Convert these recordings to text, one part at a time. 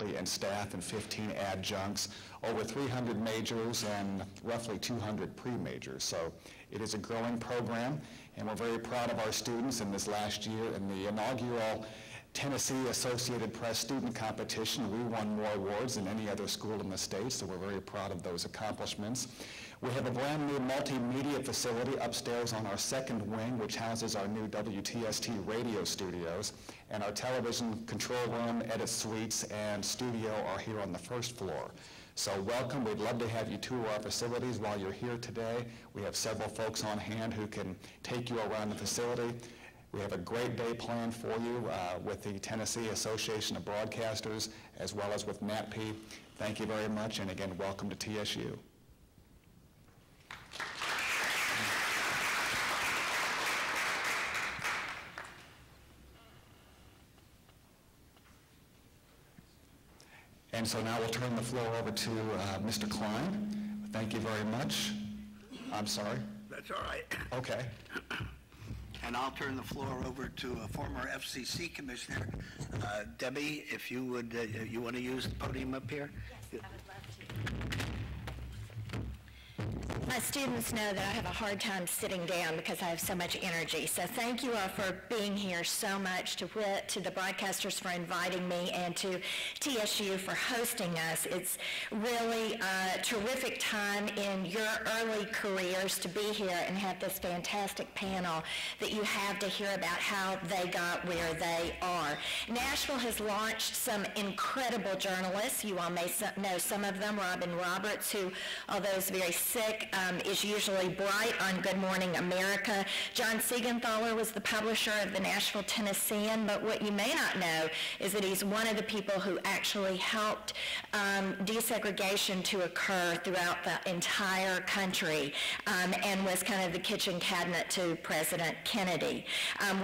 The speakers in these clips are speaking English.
faculty and staff and 15 adjuncts, over 300 majors and roughly 200 pre-majors. So it is a growing program, and we're very proud of our students. In this last year, in the inaugural Tennessee Associated Press student competition, we won more awards than any other school in the state, so we're very proud of those accomplishments. We have a brand new multimedia facility upstairs on our second wing, which houses our new WTST radio studios, and our television control room, edit suites, and studio are here on the first floor. So welcome. We'd love to have you tour our facilities while you're here today. We have several folks on hand who can take you around the facility. We have a great day planned for you with the Tennessee Association of Broadcasters as well as with NATPE. Thank you very much, and again, welcome to TSU. And so now we'll turn the floor over to Mr. Klein. Thank you very much. I'm sorry? That's all right. Okay. And I'll turn the floor over to a former FCC commissioner. Debbie, if you would, you want to use the podium up here? Yes, I would love to. My students know that I have a hard time sitting down because I have so much energy. So thank you all for being here so much, to the broadcasters for inviting me, and to TSU for hosting us. It's really a terrific time in your early careers to be here and have this fantastic panel that you have to hear about how they got where they are. Nashville has launched some incredible journalists. You all may know some of them. Robin Roberts, who, although is very sick, is usually bright on Good Morning America. John Siegenthaler was the publisher of the Nashville Tennessean, but what you may not know is that he's one of the people who actually helped desegregation to occur throughout the entire country, and was kind of the kitchen cabinet to President Kennedy.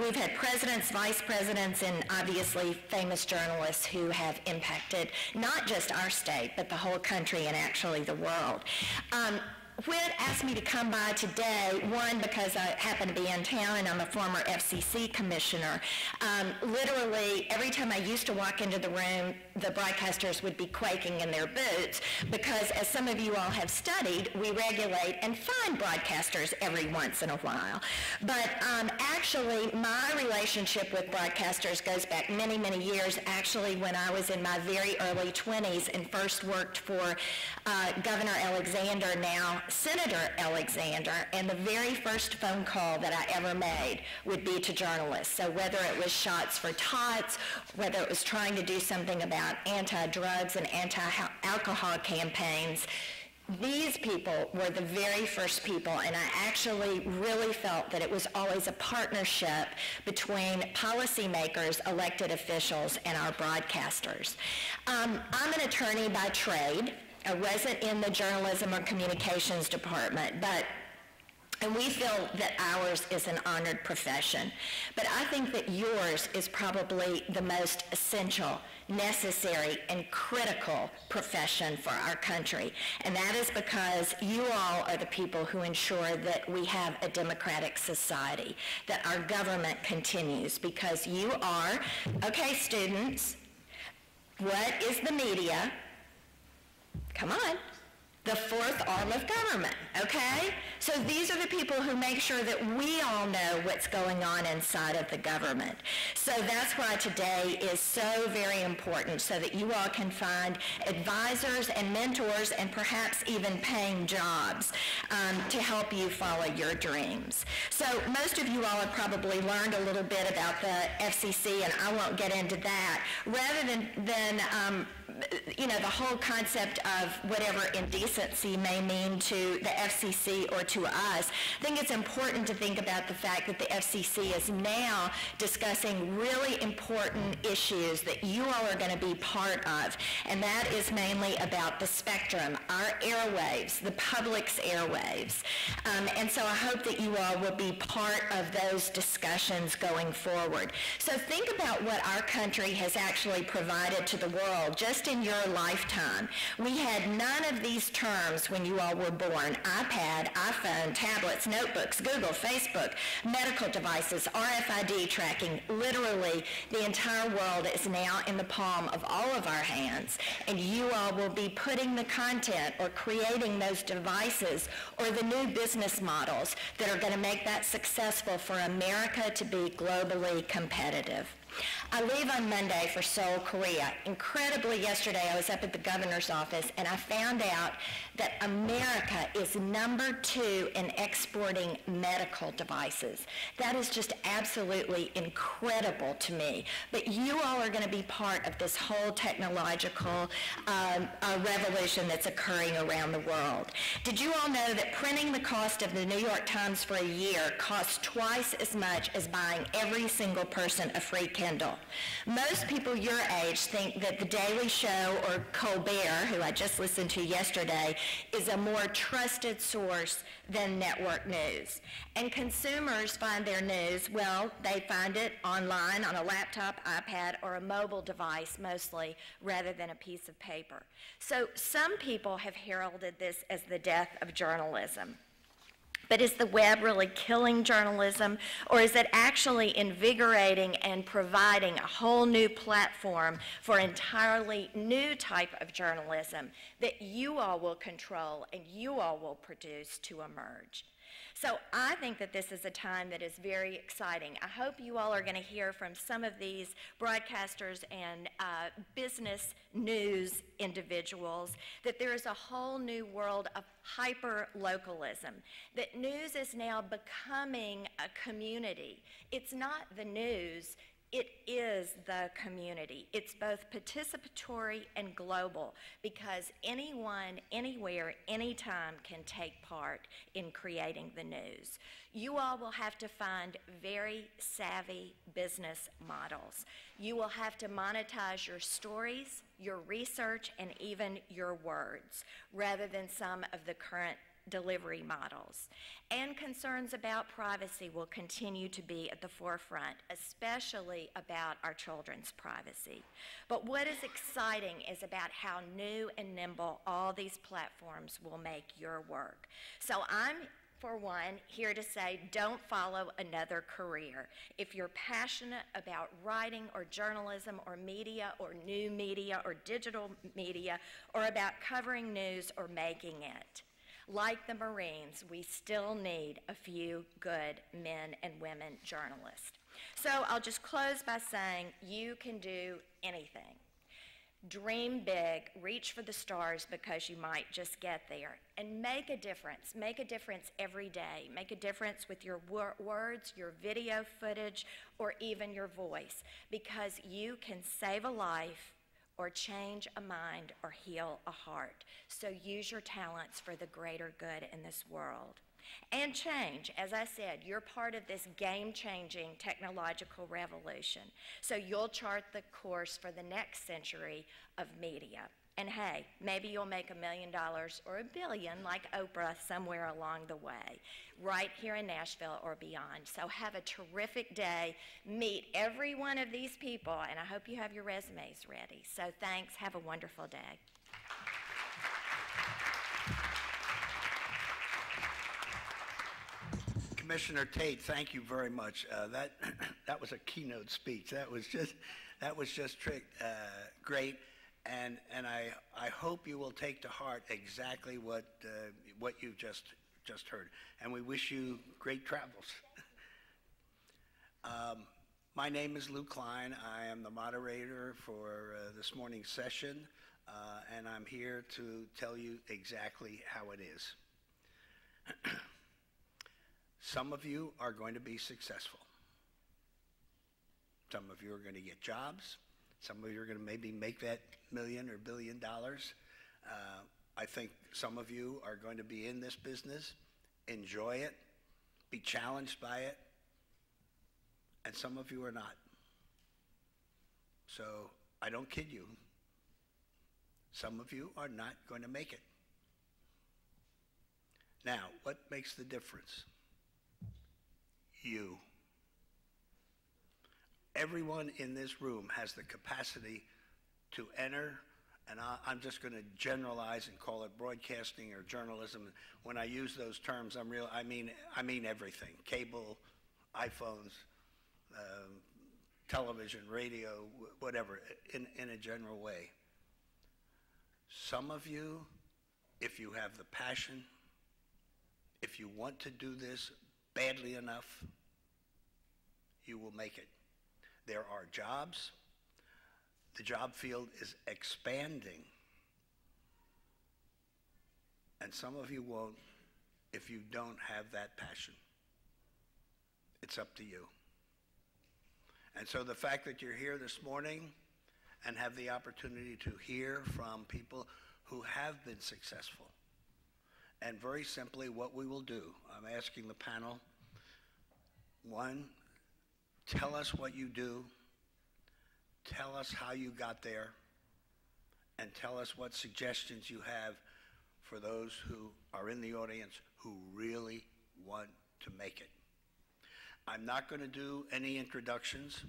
We've had presidents, vice presidents, and obviously famous journalists who have impacted not just our state, but the whole country and actually the world. Whit asked me to come by today, one, because I happen to be in town and I'm a former FCC commissioner. Literally, every time I used to walk into the room, the broadcasters would be quaking in their boots because, as some of you all have studied, we regulate and fine broadcasters every once in a while. But actually, my relationship with broadcasters goes back many, many years, actually when I was in my very early 20s and first worked for Governor Alexander, now Senator Alexander, and the very first phone call that I ever made would be to journalists. So whether it was Shots for Tots, whether it was trying to do something about anti-drugs and anti-alcohol campaigns, these people were the very first people, and I actually really felt that it was always a partnership between policymakers, elected officials, and our broadcasters. I'm an attorney by trade. I wasn't in the journalism or communications department, and we feel that ours is an honored profession. But I think that yours is probably the most essential, necessary, and critical profession for our country. And that is because you all are the people who ensure that we have a democratic society, that our government continues, because you are, okay, students, what is the media? Come on. The fourth arm of government, okay? So these are the people who make sure that we all know what's going on inside of the government. So that's why today is so very important, so that you all can find advisors and mentors and perhaps even paying jobs to help you follow your dreams. So most of you all have probably learned a little bit about the FCC, and I won't get into that. Rather than you know, the whole concept of whatever indecency may mean to the FCC or to us, I think it's important to think about the fact that the FCC is now discussing really important issues that you all are going to be part of, and that is mainly about the spectrum, our airwaves, the public's airwaves. And so I hope that you all will be part of those discussions going forward. So think about what our country has actually provided to the world just in your lifetime. We had none of these terms when you all were born: iPad, iPhone, smartphone, tablets, notebooks, Google, Facebook, medical devices, RFID tracking. Literally, the entire world is now in the palm of all of our hands, and you all will be putting the content or creating those devices or the new business models that are going to make that successful for America to be globally competitive. I leave on Monday for Seoul, Korea. Incredibly, yesterday I was up at the governor's office and I found out that America is #2 in exporting medical devices. That is just absolutely incredible to me. But you all are going to be part of this whole technological revolution that's occurring around the world. Did you all know that printing the cost of the New York Times for a year costs twice as much as buying every single person a free Kindle? Most people your age think that The Daily Show or Colbert, who I just listened to yesterday, is a more trusted source than network news. And consumers find their news, well, they find it online on a laptop, iPad, or a mobile device mostly, rather than a piece of paper. So some people have heralded this as the death of journalism. But is the web really killing journalism, or is it actually invigorating and providing a whole new platform for an entirely new type of journalism that you all will control and you all will produce to emerge? So I think that this is a time that is very exciting. I hope you all are going to hear from some of these broadcasters and business news individuals that there is a whole new world of hyper-localism, that news is now becoming a community. It's not the news, it is the community. It's both participatory and global because anyone, anywhere, anytime can take part in creating the news. You all will have to find very savvy business models. You will have to monetize your stories, your research, and even your words, rather than some of the current delivery models. And concerns about privacy will continue to be at the forefront, especially about our children's privacy. But what is exciting is about how new and nimble all these platforms will make your work. So I'm, for one, here to say don't follow another career. If you're passionate about writing or journalism or media or new media or digital media or about covering news or making it, like the Marines, we still need a few good men and women journalists. So I'll just close by saying you can do anything. Dream big, reach for the stars because you might just get there, and make a difference. Make a difference every day. Make a difference with your words, your video footage, or even your voice, because you can save a life or change a mind or heal a heart. So use your talents for the greater good in this world. And change, as I said, you're part of this game-changing technological revolution. So you'll chart the course for the next century of media. And hey, maybe you'll make $1 million or $1 billion like Oprah somewhere along the way, right here in Nashville or beyond. So have a terrific day. Meet every one of these people, and I hope you have your resumes ready. So thanks. Have a wonderful day. Commissioner Tate, thank you very much. That was a keynote speech. That was just great. And I hope you will take to heart exactly what you just heard. And we wish you great travels. My name is Lou Klein. I am the moderator for this morning's session, and I'm here to tell you exactly how it is. Some of you are going to be successful. Some of you are going to get jobs. Some of you are going to maybe make that $1 million or $1 billion. I think some of you are going to be in this business, enjoy it, be challenged by it, and some of you are not. So I don't kid you. Some of you are not going to make it. Now, what makes the difference? You. Everyone in this room has the capacity to enter and I'm just going to generalize and call it broadcasting or journalism. When I use those terms, I mean everything: cable, iPhones, television, radio, whatever, in a general way. Some of you, if you have the passion, if you want to do this badly enough, you will make it. There are jobs. The job field is expanding. And some of you won't if you don't have that passion. It's up to you. And so the fact that you're here this morning and have the opportunity to hear from people who have been successful. And very simply, what we will do, I'm asking the panel, one, tell us what you do, tell us how you got there, and tell us what suggestions you have for those who are in the audience who really want to make it. I'm not going to do any introductions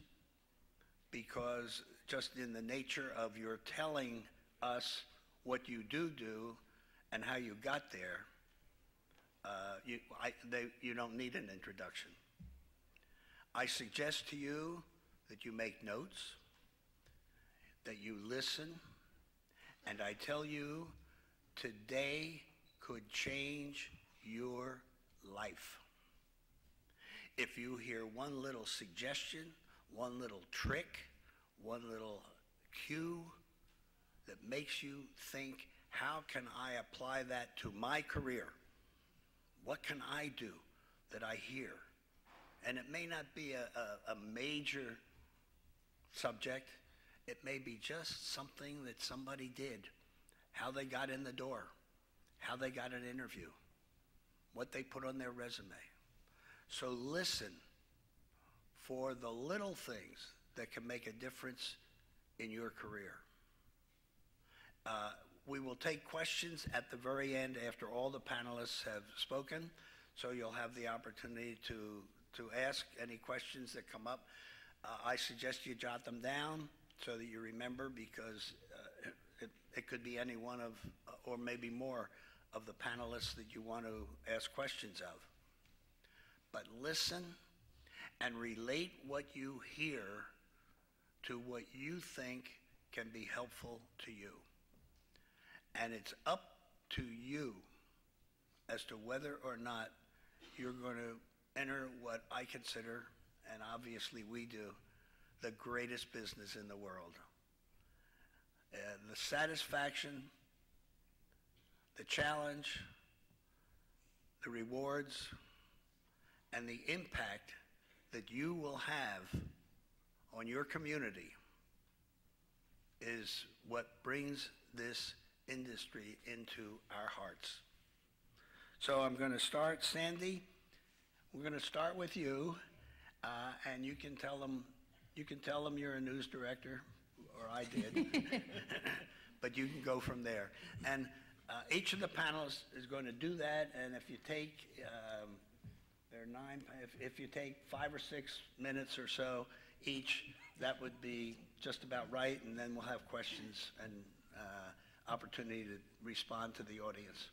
because just in the nature of your telling us what you do and how you got there, you don't need an introduction. I suggest to you that you make notes, that you listen, and I tell you, today could change your life. If you hear one little suggestion, one little trick, one little cue that makes you think, how can I apply that to my career? What can I do that I hear? And it may not be a major subject. It may be just something that somebody did, how they got in the door, how they got an interview, what they put on their resume. So listen for the little things that can make a difference in your career. We will take questions at the very end after all the panelists have spoken, so you'll have the opportunity to ask any questions that come up. I suggest you jot them down so that you remember, because it could be any one of, or maybe more, of the panelists that you want to ask questions of. But listen and relate what you hear to what you think can be helpful to you. And it's up to you as to whether or not you're going to enter what I consider, and obviously we do, the greatest business in the world. The satisfaction, the challenge, the rewards, and the impact that you will have on your community is what brings this industry into our hearts. So I'm going to start, Sandy, we're going to start with you, and you can tell them you're a news director, or I did, but you can go from there. And each of the panelists is going to do that, and if you take, there are 9, if you take 5 or 6 minutes or so each, that would be just about right, and then we'll have questions and opportunity to respond to the audience.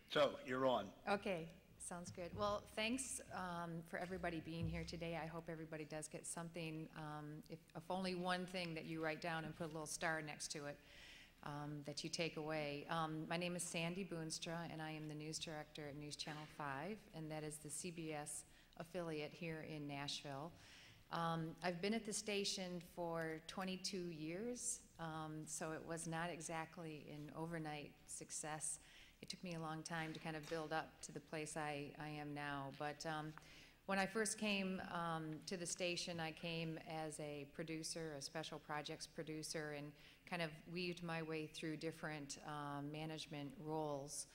So, you're on. Okay, sounds good. Well, thanks for everybody being here today. I hope everybody does get something, if only one thing that you write down and put a little star next to it, that you take away. My name is Sandy Boonstra, and I am the news director at News Channel 5, and that is the CBS affiliate here in Nashville. I've been at the station for 22 years, so it was not exactly an overnight success. It took me a long time to kind of build up to the place I am now. But when I first came to the station, I came as a producer, a special projects producer, and kind of weaved my way through different management roles.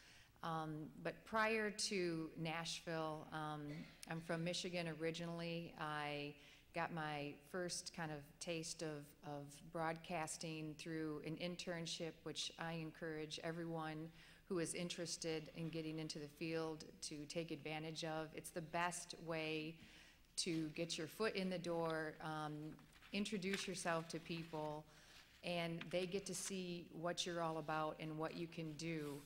But prior to Nashville, I'm from Michigan originally. I got my first kind of taste of broadcasting through an internship, which I encourage everyone who is interested in getting into the field to take advantage of. It's the best way to get your foot in the door, introduce yourself to people, and they get to see what you're all about and what you can do.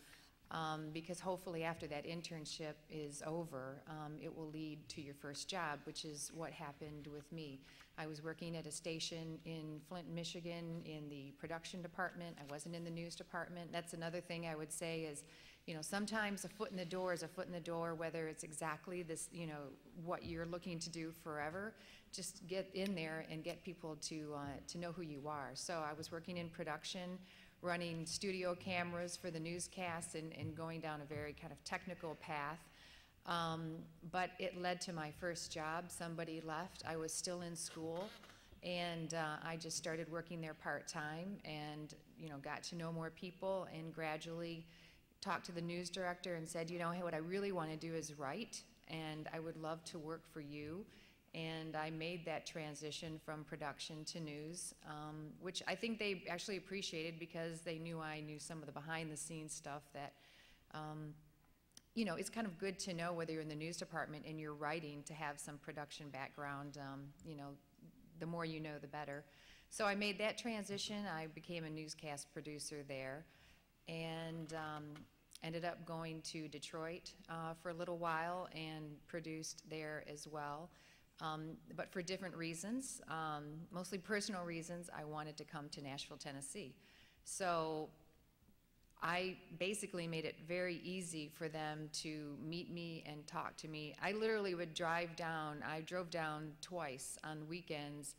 Because hopefully after that internship is over, it will lead to your first job, which is what happened with me. I was working at a station in Flint, Michigan in the production department. I wasn't in the news department. That's another thing I would say is, you know, sometimes a foot in the door is a foot in the door, whether it's exactly this, you know, what you're looking to do forever. Just get in there and get people to know who you are. So I was working in production, running studio cameras for the newscasts and going down a very kind of technical path. But it led to my first job. Somebody left. I was still in school, and I just started working there part-time and, you know, got to know more people and gradually talked to the news director and said, you know, hey, what I really want to do is write, and I would love to work for you. And I made that transition from production to news, which I think they actually appreciated because they knew I knew some of the behind-the-scenes stuff that, you know, it's kind of good to know whether you're in the news department and you're writing to have some production background. You know, the more you know, the better. So I made that transition. I became a newscast producer there and ended up going to Detroit for a little while and produced there as well. But for different reasons, mostly personal reasons, I wanted to come to Nashville, Tennessee. So I basically made it very easy for them to meet me and talk to me. I literally would drive down, I drove down twice on weekends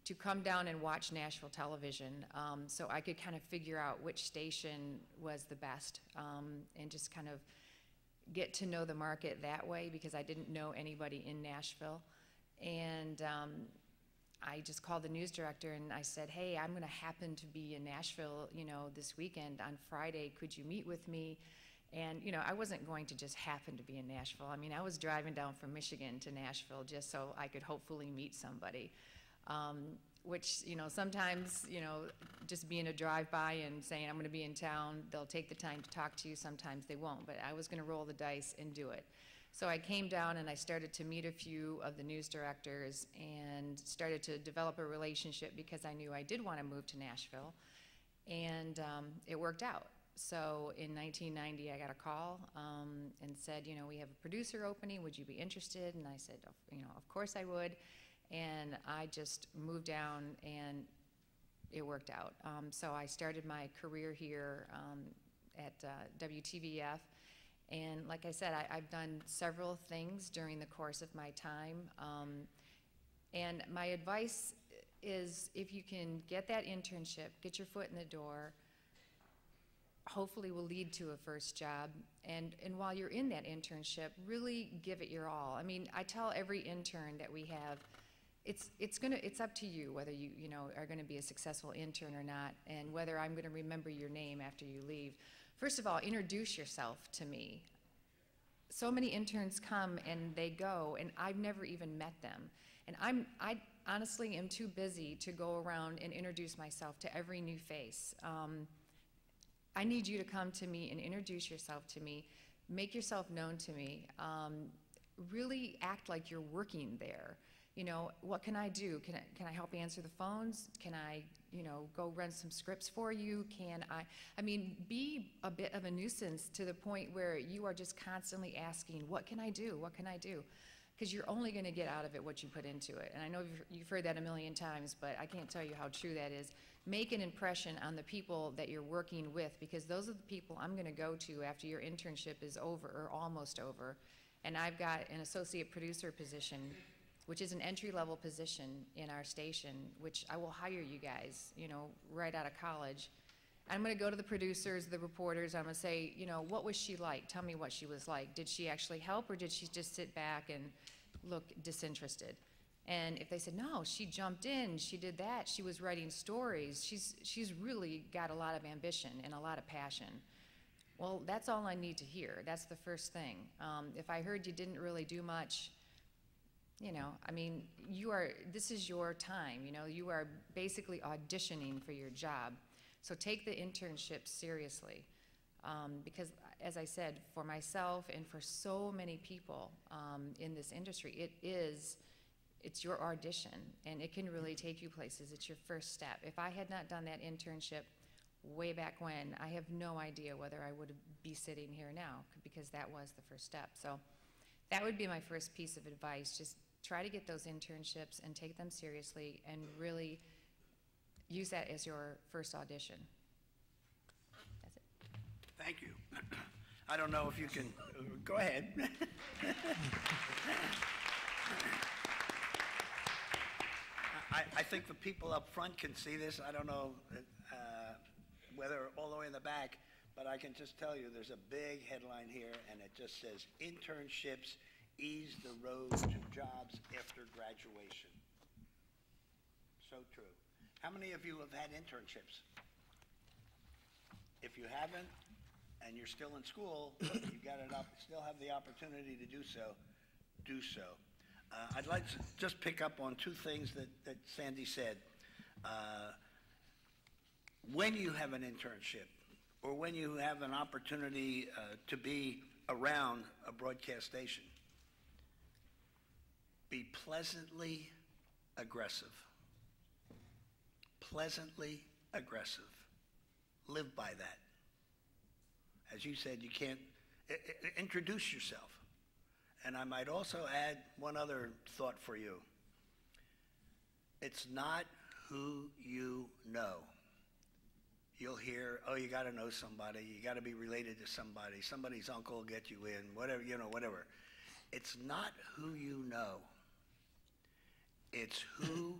to come down and watch Nashville television, so I could kind of figure out which station was the best, and just kind of get to know the market that way because I didn't know anybody in Nashville. And I just called the news director and I said, hey, I'm going to happen to be in Nashville, you know, this weekend on Friday. Could you meet with me? And, you know, I wasn't going to just happen to be in Nashville. I mean, I was driving down from Michigan to Nashville just so I could hopefully meet somebody, which, you know, sometimes, you know, just being a drive-by and saying I'm going to be in town, they'll take the time to talk to you. Sometimes they won't, but I was going to roll the dice and do it. So I came down and I started to meet a few of the news directors and started to develop a relationship because I knew I did want to move to Nashville, and it worked out. So in 1990, I got a call and said, you know, we have a producer opening. Would you be interested? And I said, you know, of course I would. And I just moved down and it worked out. So I started my career here at WTVF. And like I said, I've done several things during the course of my time. And my advice is if you can get that internship, get your foot in the door, hopefully will lead to a first job. And while you're in that internship, really give it your all. I mean, I tell every intern that we have, it's up to you whether you know are going to be a successful intern or not, and whether I'm going to remember your name after you leave. First of all, introduce yourself to me. So many interns come and they go, and I've never even met them. And I honestly am too busy to go around and introduce myself to every new face. I need you to come to me and introduce yourself to me, make yourself known to me, really act like you're working there. You know, what can I do? Can I help answer the phones? Can I, you know, go run some scripts for you? I mean, be a bit of a nuisance to the point where you are just constantly asking, what can I do? What can I do? Because you're only going to get out of it what you put into it. And I know you've heard that a million times, but I can't tell you how true that is. Make an impression on the people that you're working with, because those are the people I'm going to go to after your internship is over or almost over. And I've got an associate producer position, which is an entry-level position in our station, which I will hire you guys, you know, right out of college. I'm going to go to the producers, the reporters. I'm going to say, you know, what was she like? Tell me what she was like. Did she actually help, or did she just sit back and look disinterested? And if they said, no, she jumped in, she did that, she was writing stories, she's really got a lot of ambition and a lot of passion. Well, that's all I need to hear. That's the first thing. If I heard you didn't really do much, you know, I mean, this is your time, you know, you are basically auditioning for your job. So take the internship seriously, because as I said, for myself and for so many people in this industry, it is it's your audition, and it can really take you places. It's your first step. If I had not done that internship way back when, I have no idea whether I would be sitting here now, because that was the first step. So that would be my first piece of advice. Just try to get those internships and take them seriously and really use that as your first audition. That's it. Thank you. I don't know if you can, go ahead. I think the people up front can see this. I don't know whether all the way in the back, but I can just tell you there's a big headline here, and it just says, internships ease the road to jobs after graduation. So true. How many of you have had internships? If you haven't, and you're still in school, you've got it up, still have the opportunity to do so, do so. I'd like to just pick up on two things that Sandy said. When you have an internship, or when you have an opportunity to be around a broadcast station, be pleasantly aggressive. Pleasantly aggressive. Live by that. As you said, you can't introduce yourself. And I might also add one other thought for you. It's not who you know. You'll hear, oh, you got to know somebody, you got to be related to somebody, somebody's uncle will get you in, whatever, you know, whatever. It's not who you know. It's who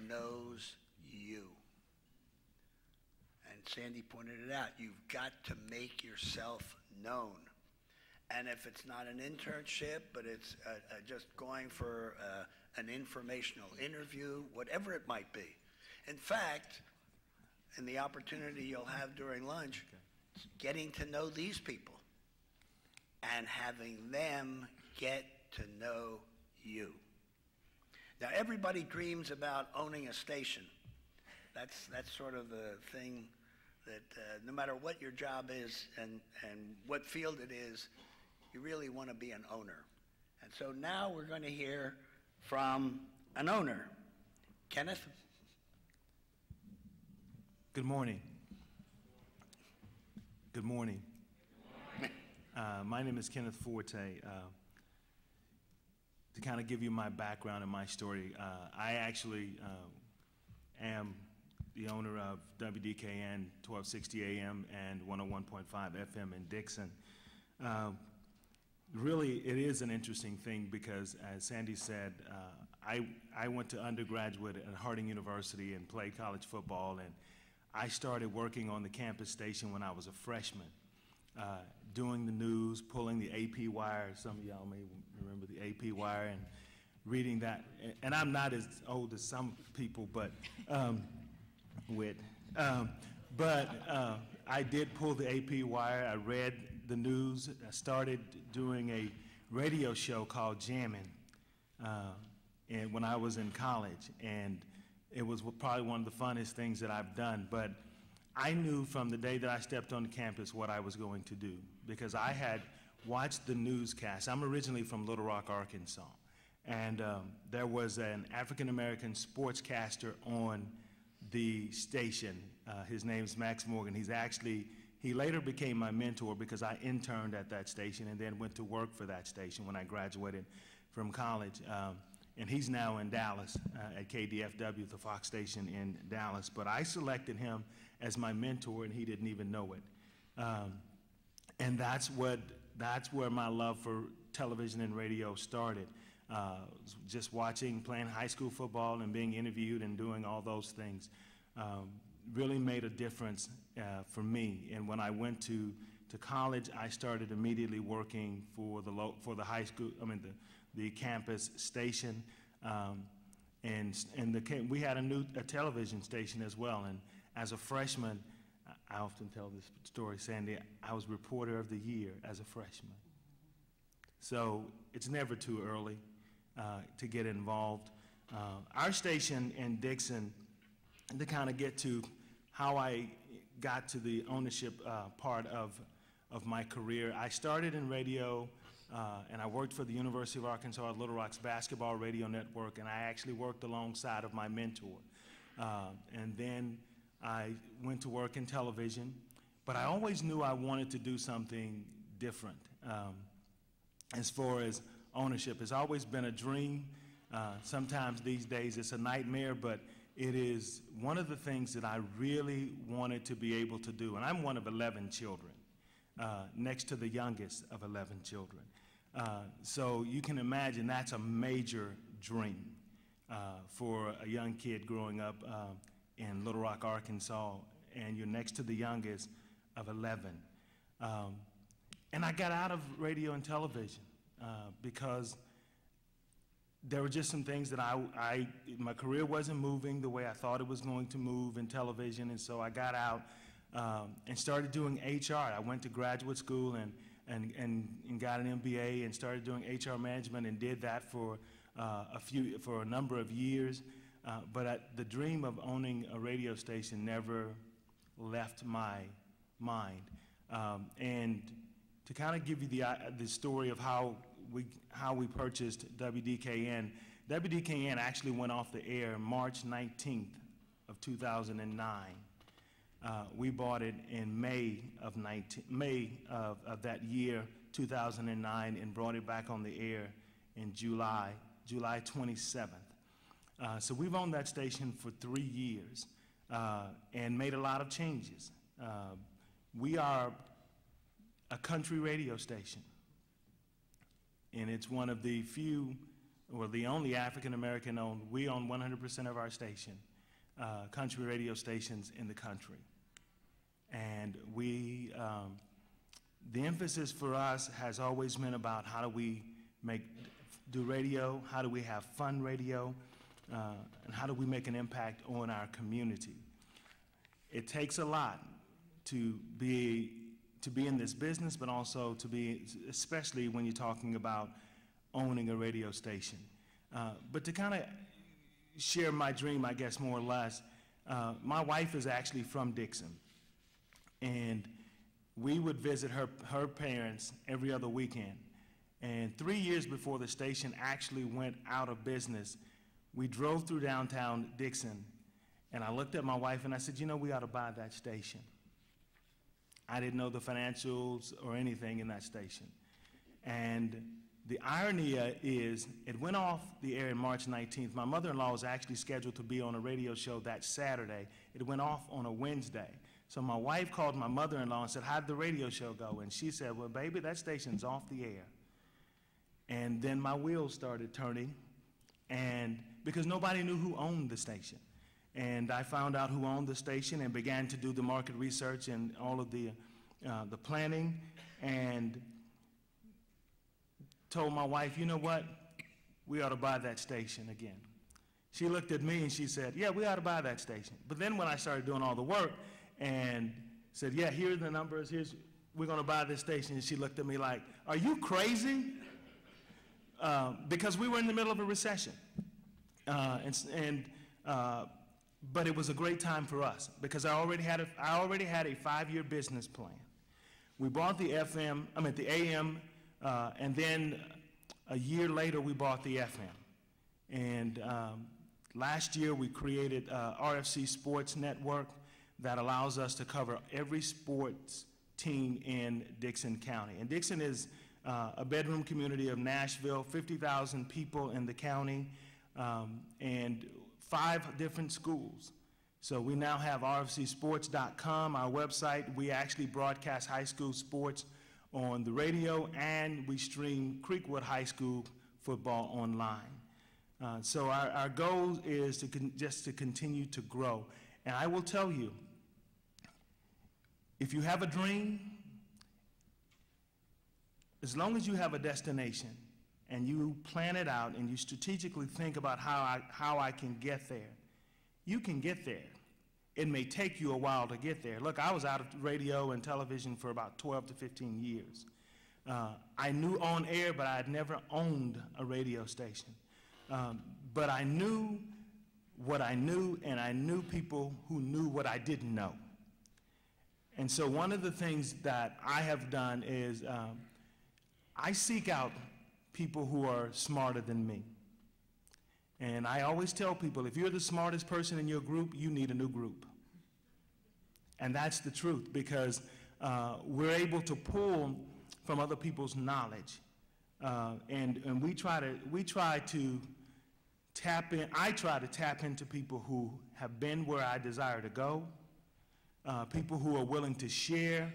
knows you. And Sandy pointed it out. You've got to make yourself known. And if it's not an internship, but it's just going for an informational interview, whatever it might be. In fact, in the opportunity you'll have during lunch, getting to know these people and having them get to know you. Now, everybody dreams about owning a station. That's sort of the thing that no matter what your job is and what field it is, you really want to be an owner. And so now we're going to hear from an owner. Kenneth? Good morning. Good morning. My name is Kenneth Forte. To kind of give you my background and my story, I actually am the owner of WDKN 1260 AM and 101.5 FM in Dixon. Really, it is an interesting thing because, as Sandy said, I went to undergraduate at Harding University and played college football, and I started working on the campus station when I was a freshman, doing the news, pulling the AP wire. Some of y'all may remember the AP wire, and reading that. And I'm not as old as some people, but I did pull the AP wire. I read the news. I started doing a radio show called Jammin' and when I was in college, and it was probably one of the funnest things that I've done. But I knew from the day that I stepped on the campus what I was going to do, because I had watched the newscast. I'm originally from Little Rock, Arkansas, and there was an African-American sportscaster on the station. His name's Max Morgan. He later became my mentor because I interned at that station and then went to work for that station when I graduated from college. And he's now in Dallas at KDFW, the Fox station in Dallas. But I selected him as my mentor, and he didn't even know it. And that's where my love for television and radio started. Just watching, playing high school football and being interviewed and doing all those things really made a difference for me. And when I went to college, I started immediately working for the high school, the campus station, and we had a television station as well. And as a freshman, I often tell this story, Sandy, I was reporter of the year as a freshman. So it's never too early to get involved. Our station in Dixon, to kind of get to how I got to the ownership part of my career, I started in radio and I worked for the University of Arkansas at Little Rock's basketball radio network, and I actually worked alongside of my mentor. And then I went to work in television, but I always knew I wanted to do something different. As far as ownership, it's always been a dream. Sometimes these days it's a nightmare, but it is one of the things that I really wanted to be able to do. And I'm one of 11 children, next to the youngest of 11 children. So you can imagine that's a major dream for a young kid growing up in Little Rock, Arkansas, and you're next to the youngest of 11. And I got out of radio and television because there were just some things that my career wasn't moving the way I thought it was going to move in television, and so I got out and started doing HR. I went to graduate school and got an MBA and started doing HR management and did that for a number of years. But the dream of owning a radio station never left my mind. And to kind of give you the story of how we purchased WDKN. WDKN actually went off the air March 19th of 2009. We bought it in May of that year, 2009, and brought it back on the air in July 27th. So we've owned that station for 3 years and made a lot of changes. We are a country radio station, and it's one of the few, or the only African-American owned, we own 100% of our station, country radio stations in the country. And the emphasis for us has always been about how do we do radio, how do we have fun radio, and how do we make an impact on our community. It takes a lot to be in this business, but also to be, especially when you're talking about owning a radio station. But to kind of share my dream, I guess, more or less, my wife is actually from Dixon, and we would visit her parents every other weekend. And 3 years before the station actually went out of business, we drove through downtown Dixon, and I looked at my wife and I said, you know, we ought to buy that station. I didn't know the financials or anything in that station. And the irony is, it went off the air on March 19th. My mother-in-law was actually scheduled to be on a radio show that Saturday. It went off on a Wednesday. So my wife called my mother-in-law and said, how'd the radio show go? And she said, well, baby, that station's off the air. And then my wheels started turning, and because nobody knew who owned the station. And I found out who owned the station and began to do the market research and all of the planning, and told my wife, you know what, we ought to buy that station again. She looked at me and she said, yeah, we ought to buy that station. But then when I started doing all the work and said, yeah, here are the numbers, we're going to buy this station, and she looked at me like, are you crazy? Because we were in the middle of a recession. But it was a great time for us because I already had a 5-year business plan. We bought the AM, and then a year later we bought the FM. And last year we created RFC Sports Network that allows us to cover every sports team in Dixon County. And Dixon is a bedroom community of Nashville, 50,000 people in the county, and 5 different schools. So we now have rfcsports.com, our website. We actually broadcast high school sports on the radio, and we stream Creekwood High School football online. So our goal is just to continue to grow. And I will tell you, if you have a dream, as long as you have a destination, and you plan it out and you strategically think about how I can get there, you can get there. It may take you a while to get there. Look, I was out of radio and television for about 12 to 15 years. I knew on air, but I had never owned a radio station. But I knew what I knew, and I knew people who knew what I didn't know. And so one of the things that I have done is I seek out people who are smarter than me. And I always tell people, if you're the smartest person in your group, you need a new group. And that's the truth, because we're able to pull from other people's knowledge. And we try to tap in, I try to tap into people who have been where I desire to go, people who are willing to share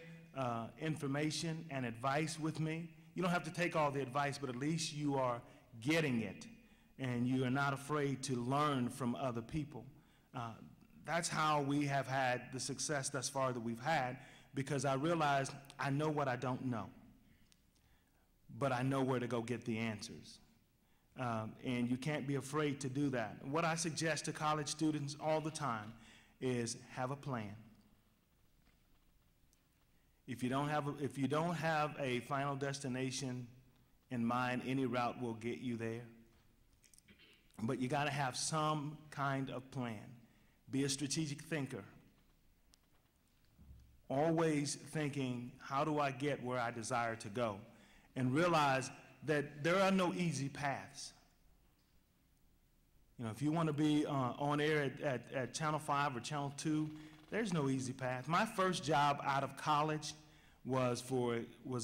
information and advice with me. You don't have to take all the advice, but at least you are getting it, and you are not afraid to learn from other people. That's how we have had the success thus far that we've had, because I realized I know what I don't know, but I know where to go get the answers. And you can't be afraid to do that. What I suggest to college students all the time is have a plan. If you don't have a final destination in mind, any route will get you there. But you got to have some kind of plan. Be a strategic thinker. Always thinking, how do I get where I desire to go? And realize that there are no easy paths. You know, if you want to be on air at Channel 5 or Channel 2, there's no easy path. My first job out of college was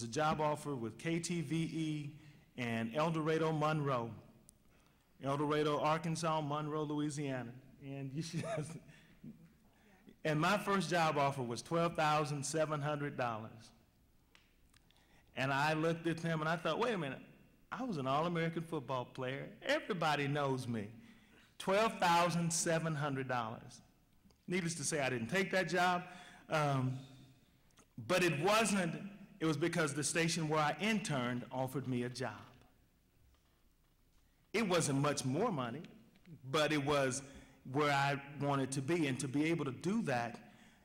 a job offer with KTVE and El Dorado, Monroe. El Dorado, Arkansas, Monroe, Louisiana. And you should and my first job offer was $12,700. And I looked at him and I thought, wait a minute, I was an All-American football player. Everybody knows me. $12,700. Needless to say, I didn't take that job. But it was because the station where I interned offered me a job. It wasn't much more money, but it was where I wanted to be. And to be able to do that,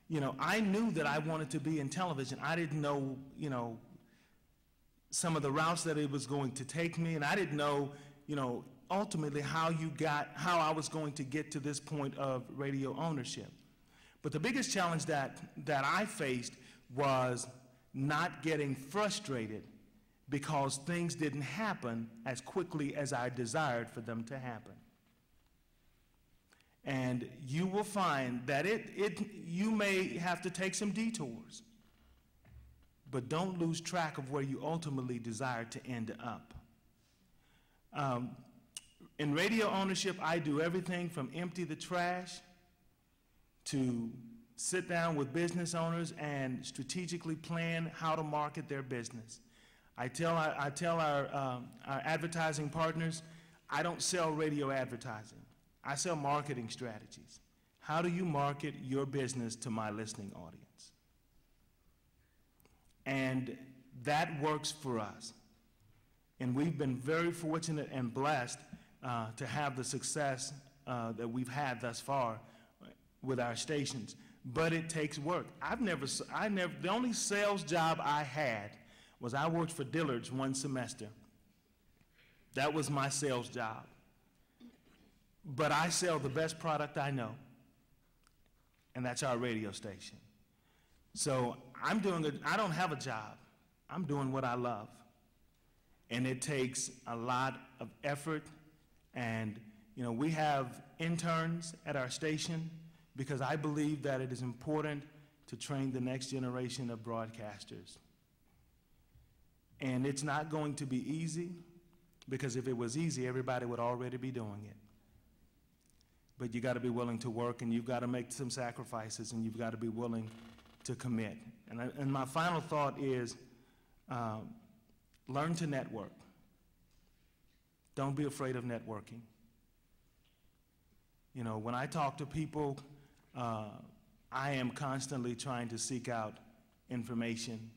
you know, I knew that I wanted to be in television. I didn't know, you know, some of the routes that it was going to take me, and I didn't know, you know, ultimately how I was going to get to this point of radio ownership. But the biggest challenge that I faced was not getting frustrated because things didn't happen as quickly as I desired for them to happen. And you will find that you may have to take some detours, but don't lose track of where you ultimately desire to end up. In radio ownership, I do everything from empty the trash to sit down with business owners and strategically plan how to market their business. I tell our advertising partners, I don't sell radio advertising. I sell marketing strategies. How do you market your business to my listening audience? And that works for us. And we've been very fortunate and blessed to have the success that we've had thus far with our stations. But it takes work. The only sales job I had was I worked for Dillard's one semester. That was my sales job. But I sell the best product I know, and that's our radio station. So I don't have a job. I'm doing what I love. And it takes a lot of effort, and you know, we have interns at our station because I believe that it is important to train the next generation of broadcasters. And it's not going to be easy, because if it was easy, everybody would already be doing it. But you got to be willing to work, and you've got to make some sacrifices, and you've got to be willing to commit. And my final thought is, learn to network. Don't be afraid of networking. You know, when I talk to people, I am constantly trying to seek out information,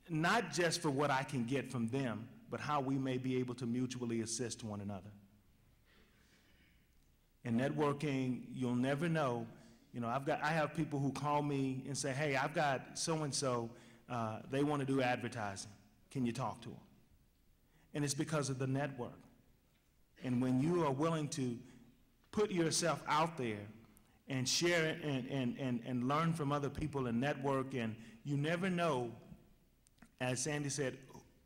not just for what I can get from them, but how we may be able to mutually assist one another. In networking, you'll never know. You know, I have people who call me and say, hey, I've got so-and-so, they want to do advertising. Can you talk to them? And it's because of the network. And when you are willing to put yourself out there and share and learn from other people and network, and you never know, as Sandy said,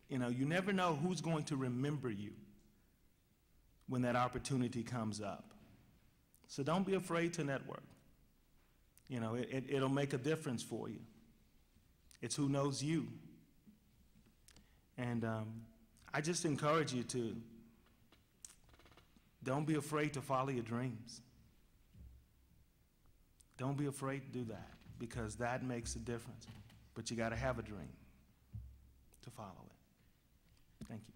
You know, you never know who's going to remember you when that opportunity comes up. So don't be afraid to network. You know, it'll make a difference for you. It's who knows you. And I just encourage you to don't be afraid to follow your dreams. Don't be afraid to do that, because that makes a difference. But you got to have a dream to follow it. Thank you.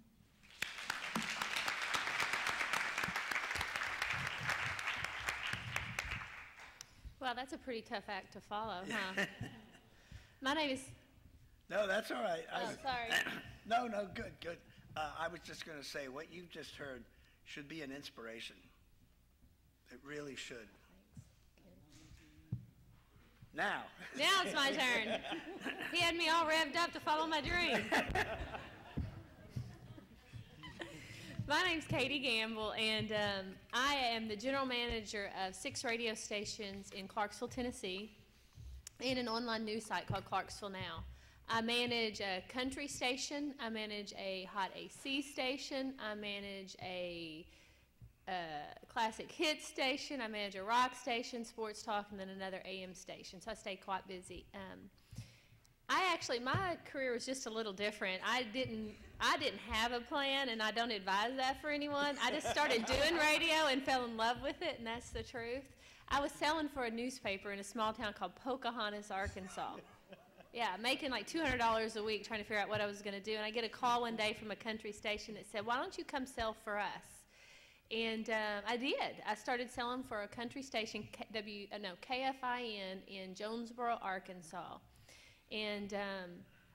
Well, that's a pretty tough act to follow, huh? My name is... No, that's all right. Oh, sorry. No, good, good. I was just going to say, what you've just heard should be an inspiration. It really should. Now. Now it's my turn. He had me all revved up to follow my dream. My name's Katie Gamble, and I am the general manager of 6 radio stations in Clarksville, Tennessee, and an online news site called Clarksville Now. I manage a country station, I manage a hot AC station, I manage a classic hit station, I manage a rock station, sports talk, and then another AM station, so I stay quite busy. My career was just a little different. I didn't have a plan, and I don't advise that for anyone. I just started doing radio and fell in love with it, and that's the truth. I was selling for a newspaper in a small town called Pocahontas, Arkansas. Yeah, making like $200 a week trying to figure out what I was going to do, and I get a call one day from a country station that said, "Why don't you come sell for us?" And I did. I started selling for a country station, KFIN in Jonesboro, Arkansas. And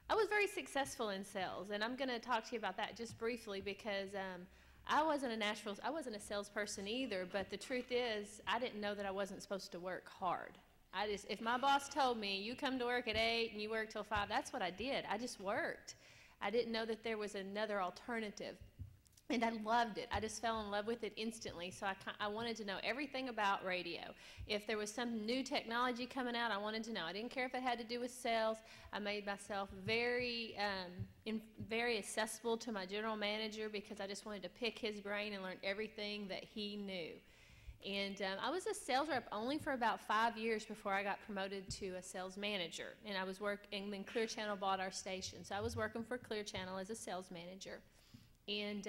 I was very successful in sales, and I'm going to talk to you about that just briefly, because I wasn't a salesperson either, but the truth is I didn't know that I wasn't supposed to work hard. If my boss told me, you come to work at 8 and you work till 5, that's what I did. I just worked. I didn't know that there was another alternative. And I loved it. I just fell in love with it instantly. So I wanted to know everything about radio. If there was some new technology coming out, I wanted to know. I didn't care if it had to do with sales. I made myself very accessible to my general manager, because I just wanted to pick his brain and learn everything that he knew. And I was a sales rep only for about 5 years before I got promoted to a sales manager. And I was and then Clear Channel bought our station. So I was working for Clear Channel as a sales manager. And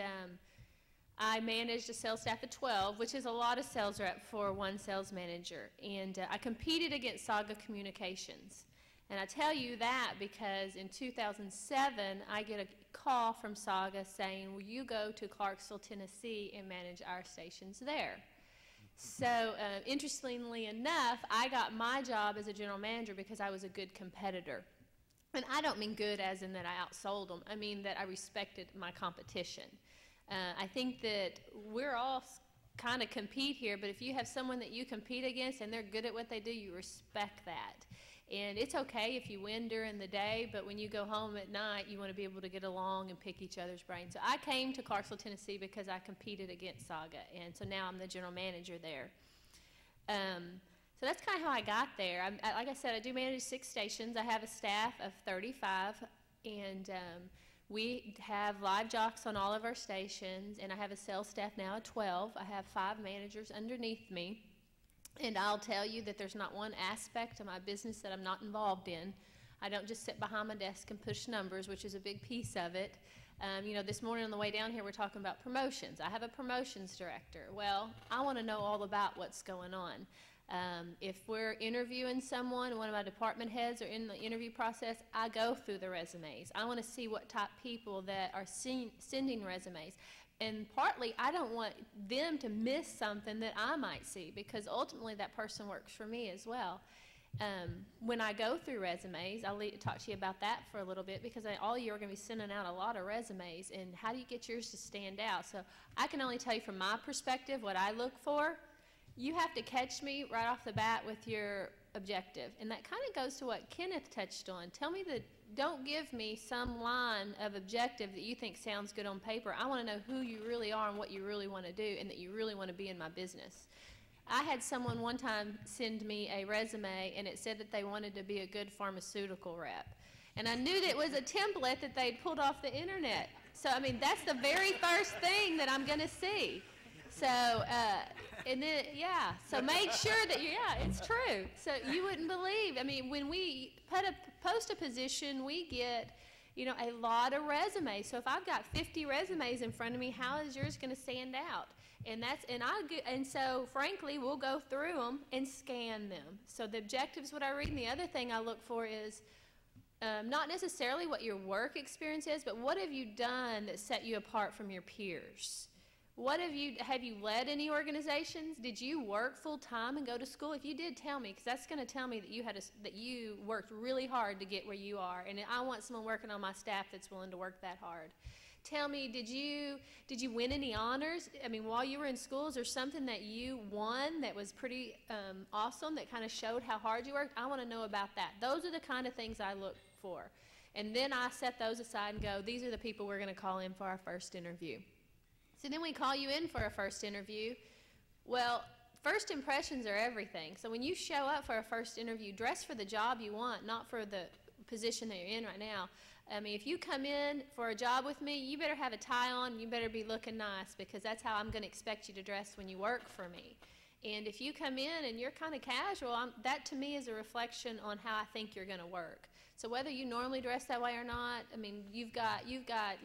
I managed a sales staff of 12, which is a lot of sales rep for one sales manager. And I competed against Saga Communications. And I tell you that because in 2007, I get a call from Saga saying, "Will you go to Clarksville, Tennessee and manage our stations there?" So interestingly enough, I got my job as a general manager because I was a good competitor. And I don't mean good as in that I outsold them. I mean that I respected my competition. I think that we're all kind of compete here, but if you have someone that you compete against and they're good at what they do, you respect that. And it's okay if you win during the day, but when you go home at night, you want to be able to get along and pick each other's brains. So I came to Clarksville, Tennessee because I competed against Saga, and so now I'm the general manager there. So that's kind of how I got there. Like I said, I do manage 6 stations. I have a staff of 35, and we have live jocks on all of our stations, and I have a sales staff now of 12. I have 5 managers underneath me. And I'll tell you that there's not one aspect of my business that I'm not involved in. I don't just sit behind my desk and push numbers, which is a big piece of it. You know, this morning on the way down here, we're talking about promotions. I have a promotions director. Well, I want to know all about what's going on. If we're interviewing someone, one of my department heads are in the interview process, I go through the resumes. I want to see what type of people that are sending resumes. And partly, I don't want them to miss something that I might see, because ultimately that person works for me as well. When I go through resumes, I'll talk to you about that for a little bit, because all of you are going to be sending out a lot of resumes, and how do you get yours to stand out? So I can only tell you from my perspective what I look for. You have to catch me right off the bat with your objective. And that kind of goes to what Kenneth touched on. Don't give me some line of objective that you think sounds good on paper. I want to know who you really are and what you really want to do, and that you really want to be in my business. I had someone one time send me a resume, and it said that they wanted to be a good pharmaceutical rep. And I knew that it was a template that they'd pulled off the internet. So, I mean, that's the very first thing that I'm going to see. So, and then, yeah, so make sure that it's true. So you wouldn't believe, I mean, when we post a position, we get, you know, a lot of resumes. So if I've got 50 resumes in front of me, how is yours going to stand out? And so frankly, we'll go through them and scan them. So the objectives, what I read, and the other thing I look for is not necessarily what your work experience is, but what have you done that set you apart from your peers? Have you led any organizations? Did you work full time and go to school? If you did, tell me, because that's going to tell me that you worked really hard to get where you are. And I want someone working on my staff that's willing to work that hard. Tell me, did you win any honors? I mean, while you were in school, is there something that you won that was pretty awesome, that kind of showed how hard you worked? I want to know about that. Those are the kind of things I look for. And then I set those aside and go, these are the people we're going to call in for our first interview. So then we call you in for a first interview. Well, first impressions are everything. So when you show up for a first interview, dress for the job you want, not for the position that you're in right now. I mean, if you come in for a job with me, you better have a tie on, you better be looking nice, because that's how I'm going to expect you to dress when you work for me. And if you come in and you're kind of casual, that to me is a reflection on how I think you're going to work. So whether you normally dress that way or not, I mean, you've got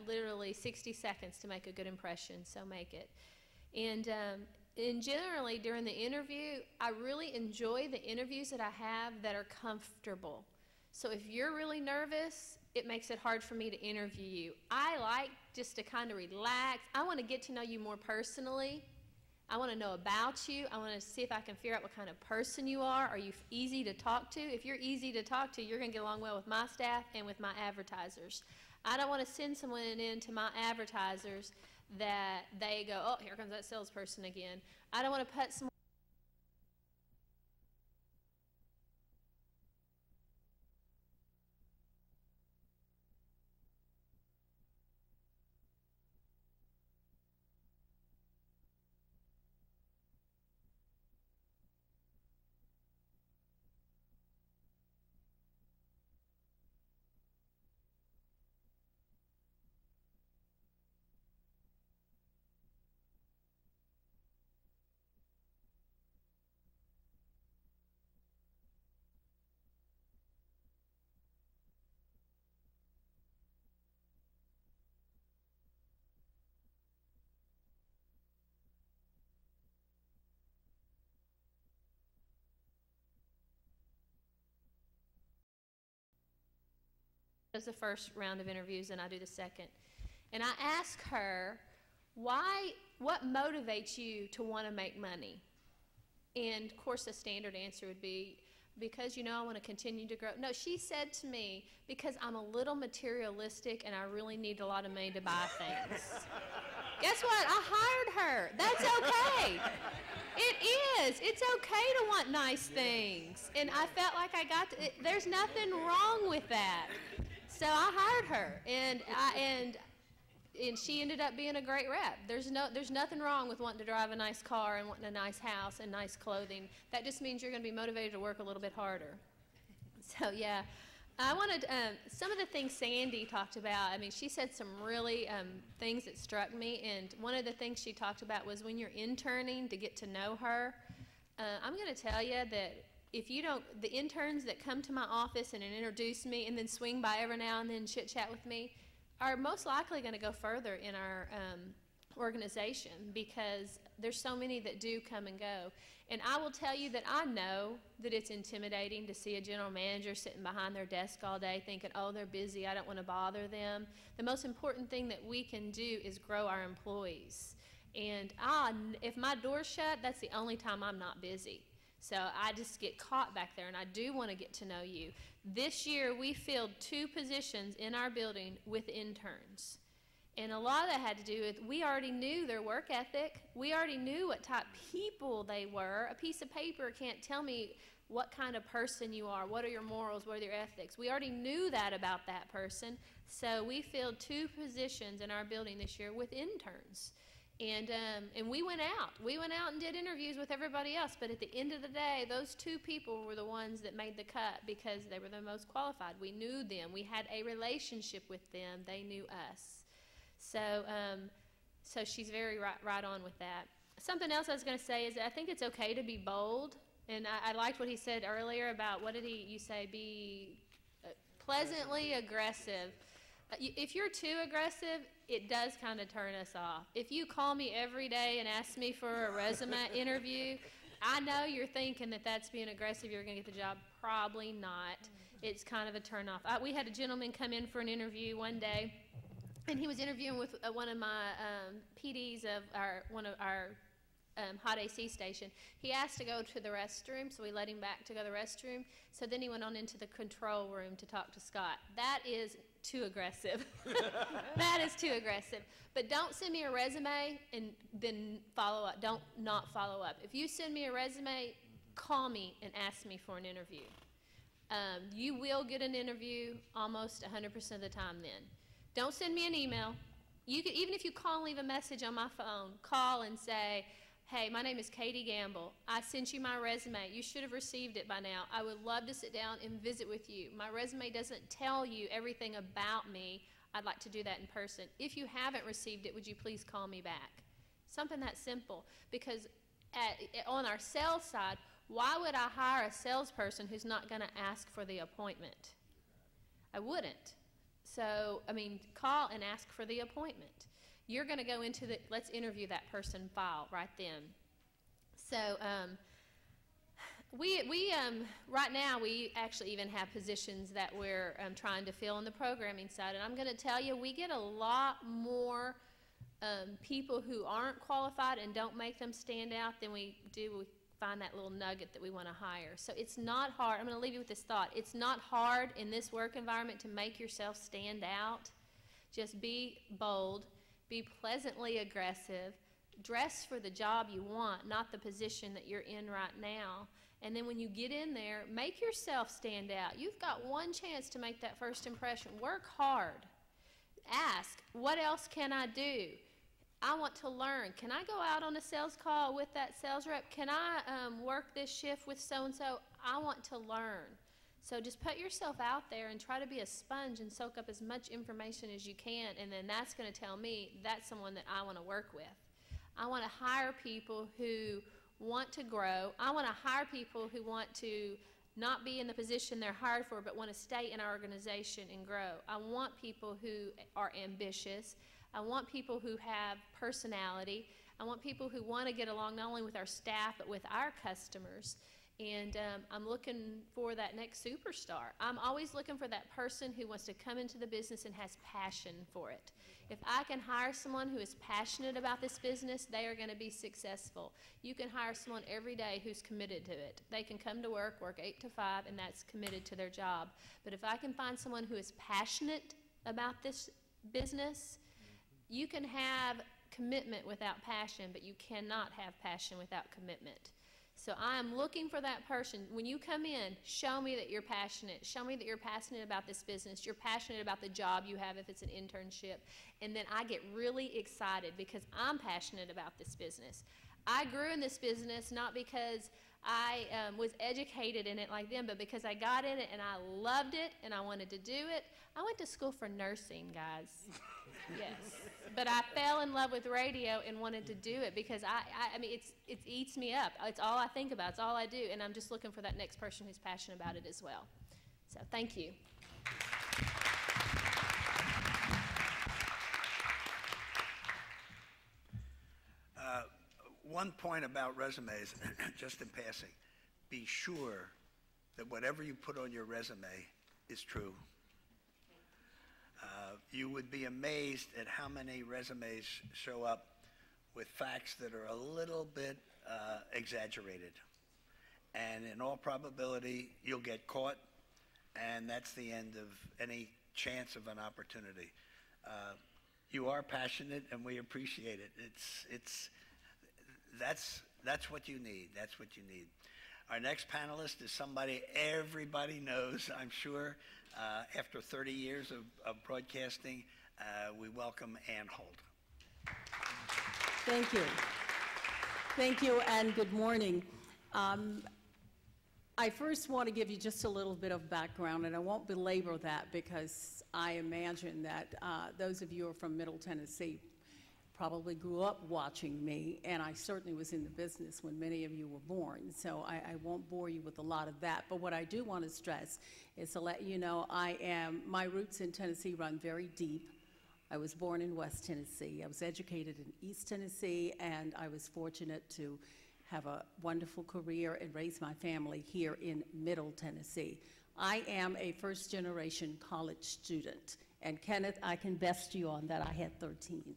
literally 60 seconds to make a good impression, so make it. And generally during the interview, I really enjoy the interviews that I have that are comfortable. So if you're really nervous, it makes it hard for me to interview you. I like just to kind of relax. I want to get to know you more personally. I want to know about you. I want to see if I can figure out what kind of person you are. Are you easy to talk to? If you're easy to talk to, you're going to get along well with my staff and with my advertisers. I don't want to send someone in to my advertisers that they go, oh, here comes that salesperson again. I don't want to put someone. Does the first round of interviews, and I do the second. And I ask her, what motivates you to want to make money? And of course the standard answer would be, because, you know, I want to continue to grow. No, she said to me, because I'm a little materialistic and I really need a lot of money to buy things. Guess what? I hired her. That's okay. It is. It's okay to want nice things. And I felt like there's nothing wrong with that. So I hired her, and she ended up being a great rep. There's nothing wrong with wanting to drive a nice car and wanting a nice house and nice clothing. That just means you're going to be motivated to work a little bit harder. So yeah, I wanted some of the things Sandy talked about. I mean, she said some really things that struck me, and one of the things she talked about was when you're interning, to get to know her. I'm going to tell you that if you don't, the interns that come to my office and introduce me and then swing by every now and then chit-chat with me are most likely going to go further in our organization, because there's so many that do come and go. And I will tell you that I know that it's intimidating to see a general manager sitting behind their desk all day thinking, oh, they're busy, I don't want to bother them. The most important thing that we can do is grow our employees. And if my door's shut, that's the only time I'm not busy. So I just get caught back there, and I do want to get to know you. This year, we filled 2 positions in our building with interns. And a lot of that had to do with, we already knew their work ethic. We already knew what type of people they were. A piece of paper can't tell me what kind of person you are, what are your morals, what are your ethics. We already knew that about that person. So we filled 2 positions in our building this year with interns. And we went out. We went out and did interviews with everybody else, but at the end of the day, those 2 people were the ones that made the cut because they were the most qualified. We knew them. We had a relationship with them. They knew us. So she's very right on with that. Something else I was going to say is that I think it's okay to be bold, and I liked what he said earlier about, what did you say, be pleasantly aggressive. If you're too aggressive, it does kind of turn us off. If you call me every day and ask me for a resume interview, I know you're thinking that that's being aggressive, you're going to get the job. Probably not. It's kind of a turn off. We had a gentleman come in for an interview one day, and he was interviewing with one of my PDs of one of our hot AC station. He asked to go to the restroom, so we let him back to go to the restroom. So then he went on into the control room to talk to Scott. That is too aggressive. That is too aggressive. But don't send me a resume and then follow up. Don't not follow up. If you send me a resume, call me and ask me for an interview. You will get an interview almost 100% of the time then. Don't send me an email. You can, even if you call and leave a message on my phone, call and say, hey, my name is Katie Gamble. I sent you my resume. You should have received it by now. I would love to sit down and visit with you. My resume doesn't tell you everything about me. I'd like to do that in person. If you haven't received it, would you please call me back? Something that simple. Because on our sales side, why would I hire a salesperson who's not going to ask for the appointment? I wouldn't. So, I mean, call and ask for the appointment. You're going to go into the, let's interview that person file right then. So, right now, we actually even have positions that we're trying to fill on the programming side. And I'm going to tell you, we get a lot more people who aren't qualified and don't make them stand out than we do. We find that little nugget that we want to hire. So it's not hard. I'm going to leave you with this thought. It's not hard in this work environment to make yourself stand out. Just be bold. Be pleasantly aggressive. Dress for the job you want, not the position that you're in right now. And then when you get in there, make yourself stand out. You've got one chance to make that first impression. Work hard. Ask, what else can I do? I want to learn. Can I go out on a sales call with that sales rep? Can I work this shift with so-and-so? I want to learn. So just put yourself out there and try to be a sponge and soak up as much information as you can, and then that's going to tell me that's someone that I want to work with. I want to hire people who want to grow. I want to hire people who want to not be in the position they're hired for, but want to stay in our organization and grow. I want people who are ambitious. I want people who have personality. I want people who want to get along not only with our staff, but with our customers. And I'm looking for that next superstar. I'm always looking for that person who wants to come into the business and has passion for it. If I can hire someone who is passionate about this business, they are going to be successful. You can hire someone every day who's committed to it. They can come to work 8 to 5, and that's committed to their job. But if I can find someone who is passionate about this business, you can have commitment without passion, but you cannot have passion without commitment. So I am looking for that person. When you come in, show me that you're passionate. Show me that you're passionate about this business. You're passionate about the job you have if it's an internship. And then I get really excited because I'm passionate about this business. I grew in this business not because I was educated in it like them, but because I got in it and I loved it and I wanted to do it. I went to school for nursing, guys. Yes. But I fell in love with radio and wanted to do it because I mean, it eats me up. It's all I think about. It's all I do. And I'm just looking for that next person who's passionate about it as well. So thank you. One point about resumes, just in passing, be sure that whatever you put on your resume is true. You would be amazed at how many resumes show up with facts that are a little bit exaggerated. And in all probability, you'll get caught, and that's the end of any chance of an opportunity. You are passionate, and we appreciate it. That's what you need. That's what you need. Our next panelist is somebody everybody knows, I'm sure. After 30 years of broadcasting, we welcome Ann Holt. Thank you. Thank you, and good morning. I first want to give you just a little bit of background, and I won't belabor that because I imagine that those of you who are from Middle Tennessee probably grew up watching me, and I certainly was in the business when many of you were born, so I won't bore you with a lot of that. But what I do want to stress is to let you know my roots in Tennessee run very deep. I was born in West Tennessee. I was educated in East Tennessee, and I was fortunate to have a wonderful career and raise my family here in Middle Tennessee. I am a first-generation college student, and Kenneth, I can best you on that. I had 13.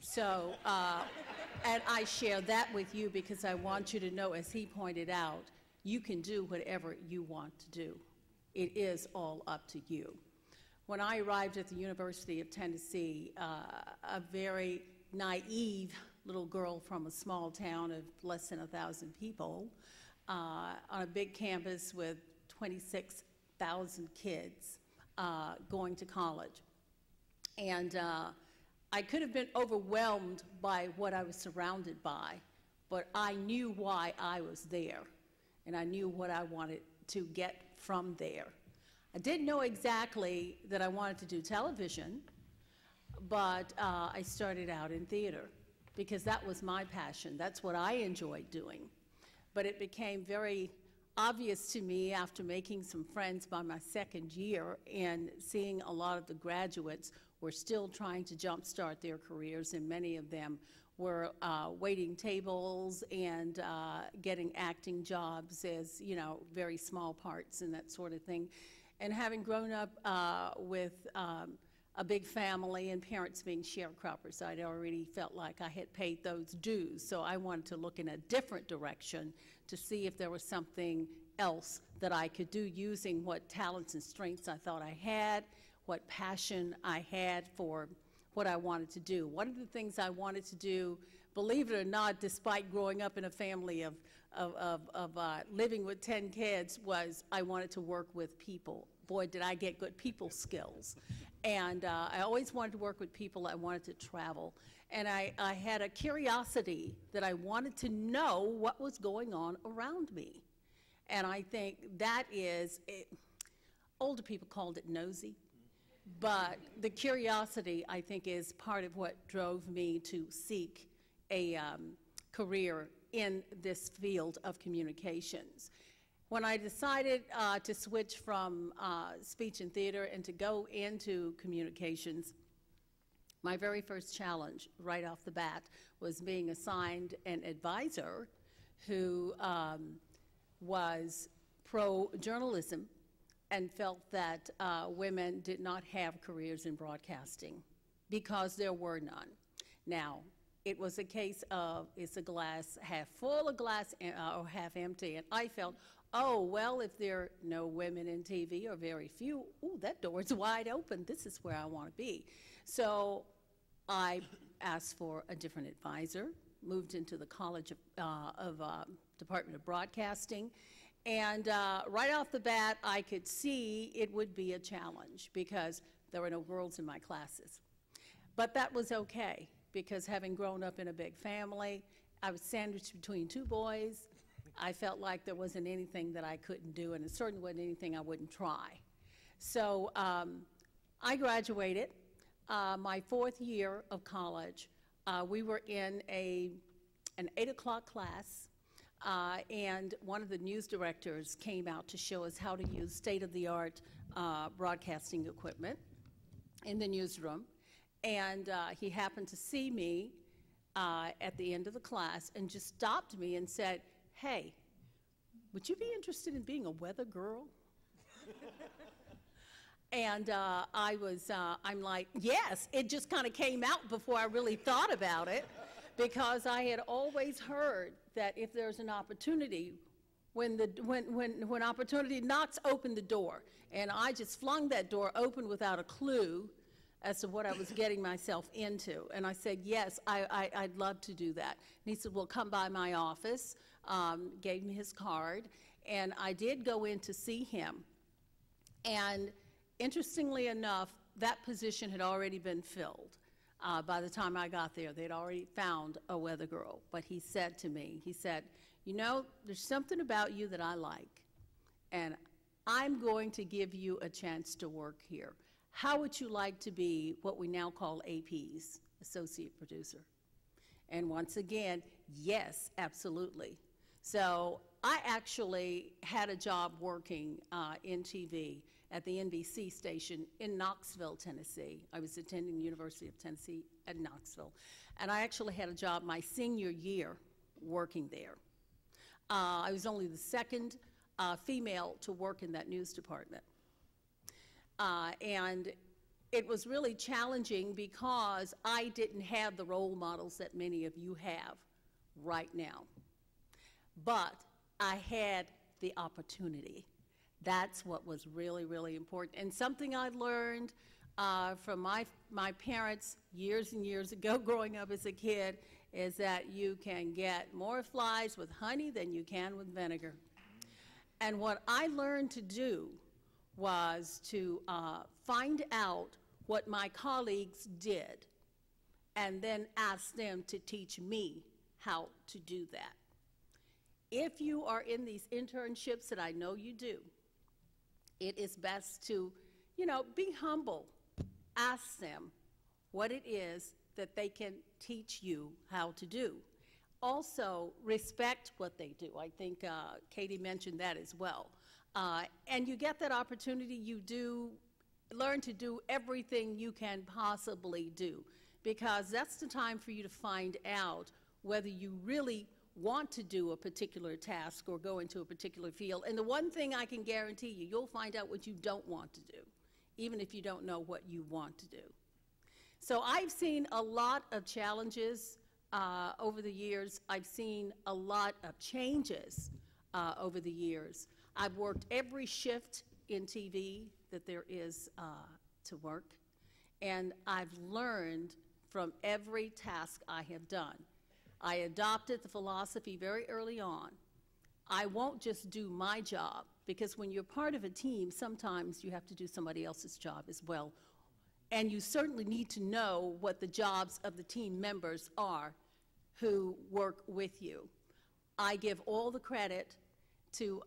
So, and I share that with you because I want you to know, as he pointed out, you can do whatever you want to do. It is all up to you. When I arrived at the University of Tennessee, a very naive little girl from a small town of less than 1,000 people on a big campus with 26,000 kids going to college. And I could have been overwhelmed by what I was surrounded by, but I knew why I was there, and I knew what I wanted to get from there. I didn't know exactly that I wanted to do television, but I started out in theater because that was my passion. That's what I enjoyed doing. But it became very obvious to me after making some friends by my second year and seeing a lot of the graduates were still trying to jumpstart their careers, and many of them were waiting tables and getting acting jobs as, you know, very small parts and that sort of thing. And having grown up with a big family and parents being sharecroppers, I'd already felt like I had paid those dues. So I wanted to look in a different direction to see if there was something else that I could do using what talents and strengths I thought I had, what passion I had for what I wanted to do. One of the things I wanted to do, believe it or not, despite growing up in a family of living with 10 kids, was I wanted to work with people. Boy, did I get good people skills. And I always wanted to work with people. I wanted to travel. And I had a curiosity that I wanted to know what was going on around me. And I think that is, older people called it nosy. But the curiosity, I think, is part of what drove me to seek a career in this field of communications. When I decided to switch from speech and theater and to go into communications, my very first challenge right off the bat was being assigned an advisor who was pro-journalism and felt that women did not have careers in broadcasting because there were none. Now, it was a case of, is a glass half full, a glass or half empty, and I felt, oh, well, if there are no women in TV or very few, ooh, that door's wide open. This is where I want to be. So I asked for a different advisor, moved into the College of Department of Broadcasting, and right off the bat, I could see it would be a challenge because there were no girls in my classes. But that was okay, because having grown up in a big family, I was sandwiched between two boys. I felt like there wasn't anything that I couldn't do, and it certainly wasn't anything I wouldn't try. So I graduated. My fourth year of college, we were in an 8 o'clock class, and one of the news directors came out to show us how to use state-of-the-art broadcasting equipment in the newsroom. And he happened to see me at the end of the class and just stopped me and said, "Hey, would you be interested in being a weather girl?" And I'm like, yes. It just kind of came out before I really thought about it, because I had always heard that if there's an opportunity, when opportunity knocks, open the door. And I just flung that door open without a clue as to what I was getting myself into. And I said, yes, I'd love to do that. And he said, well, come by my office, gave me his card, and I did go in to see him. And interestingly enough, that position had already been filled. By the time I got there, they'd already found a weather girl. But he said to me, he said, you know, there's something about you that I like, and I'm going to give you a chance to work here. How would you like to be what we now call APs, Associate Producer? And once again, yes, absolutely. So I actually had a job working in TV at the NBC station in Knoxville, Tennessee. I was attending the University of Tennessee at Knoxville. And I actually had a job my senior year working there. I was only the second female to work in that news department. And it was really challenging because I didn't have the role models that many of you have right now. But I had the opportunity. That's what was really, really important. And something I learned from my parents years and years ago growing up as a kid is that you can get more flies with honey than you can with vinegar. And what I learned to do was to find out what my colleagues did and then ask them to teach me how to do that. If you are in these internships, that I know you do, it is best to, you know, be humble. Ask them what it is that they can teach you how to do. Also, respect what they do. I think Katie mentioned that as well. And you get that opportunity, you do learn to do everything you can possibly do, because that's the time for you to find out whether you really want to do a particular task or go into a particular field. And the one thing I can guarantee you, you'll find out what you don't want to do, even if you don't know what you want to do. So I've seen a lot of challenges over the years. I've seen a lot of changes over the years. I've worked every shift in TV that there is to work, and I've learned from every task I have done. I adopted the philosophy very early on. I won't just do my job, because when you're part of a team, sometimes you have to do somebody else's job as well. And you certainly need to know what the jobs of the team members are who work with you. I give all the credit to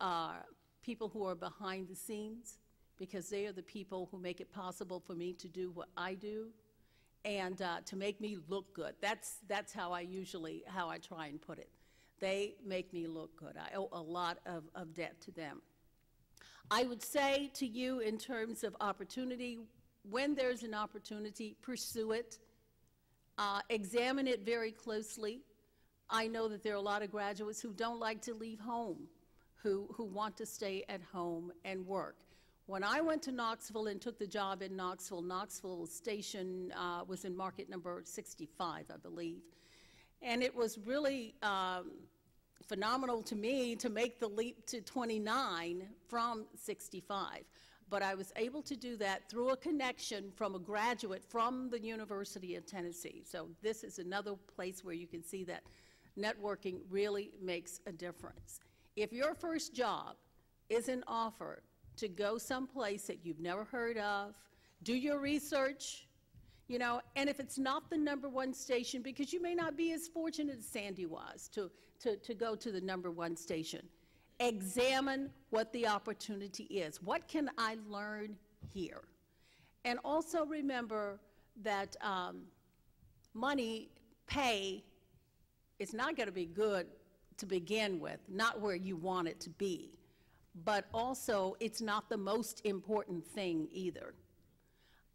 people who are behind the scenes, because they are the people who make it possible for me to do what I do and to make me look good. That's how I try and put it. They make me look good. I owe a lot of debt to them. I would say to you, in terms of opportunity, when there's an opportunity, pursue it. Examine it very closely. I know that there are a lot of graduates who don't like to leave home, who want to stay at home and work. When I went to Knoxville and took the job in Knoxville, Knoxville station was in market number 65, I believe. And it was really phenomenal to me to make the leap to 29 from 65. But I was able to do that through a connection from a graduate from the University of Tennessee. So this is another place where you can see that networking really makes a difference. If your first job is an offer to go someplace that you've never heard of, do your research, you know, and if it's not the #1 station, because you may not be as fortunate as Sandy was to go to the #1 station, examine what the opportunity is. What can I learn here? And also remember that pay is not going to be good to begin with, not where you want it to be. But also, it's not the most important thing either.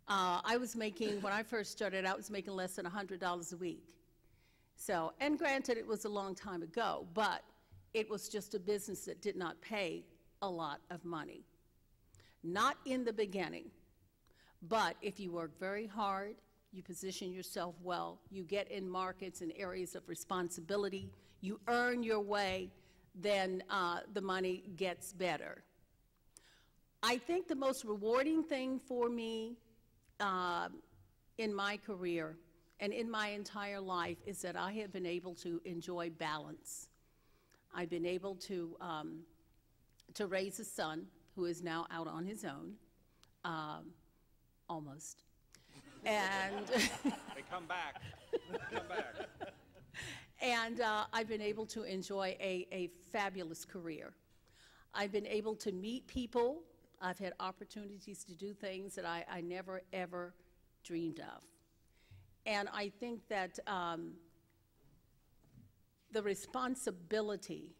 I was making, when I first started out, I was making less than $100 a week. So, and granted, it was a long time ago, but it was just a business that did not pay a lot of money. Not in the beginning, but if you work very hard, you position yourself well, you get in markets and areas of responsibility, you earn your way, then the money gets better. I think the most rewarding thing for me in my career and in my entire life is that I have been able to enjoy balance. I've been able to raise a son who is now out on his own, almost. And They come back. Come back. And I've been able to enjoy a fabulous career. I've been able to meet people. I've had opportunities to do things that I never, ever dreamed of. And I think that the responsibility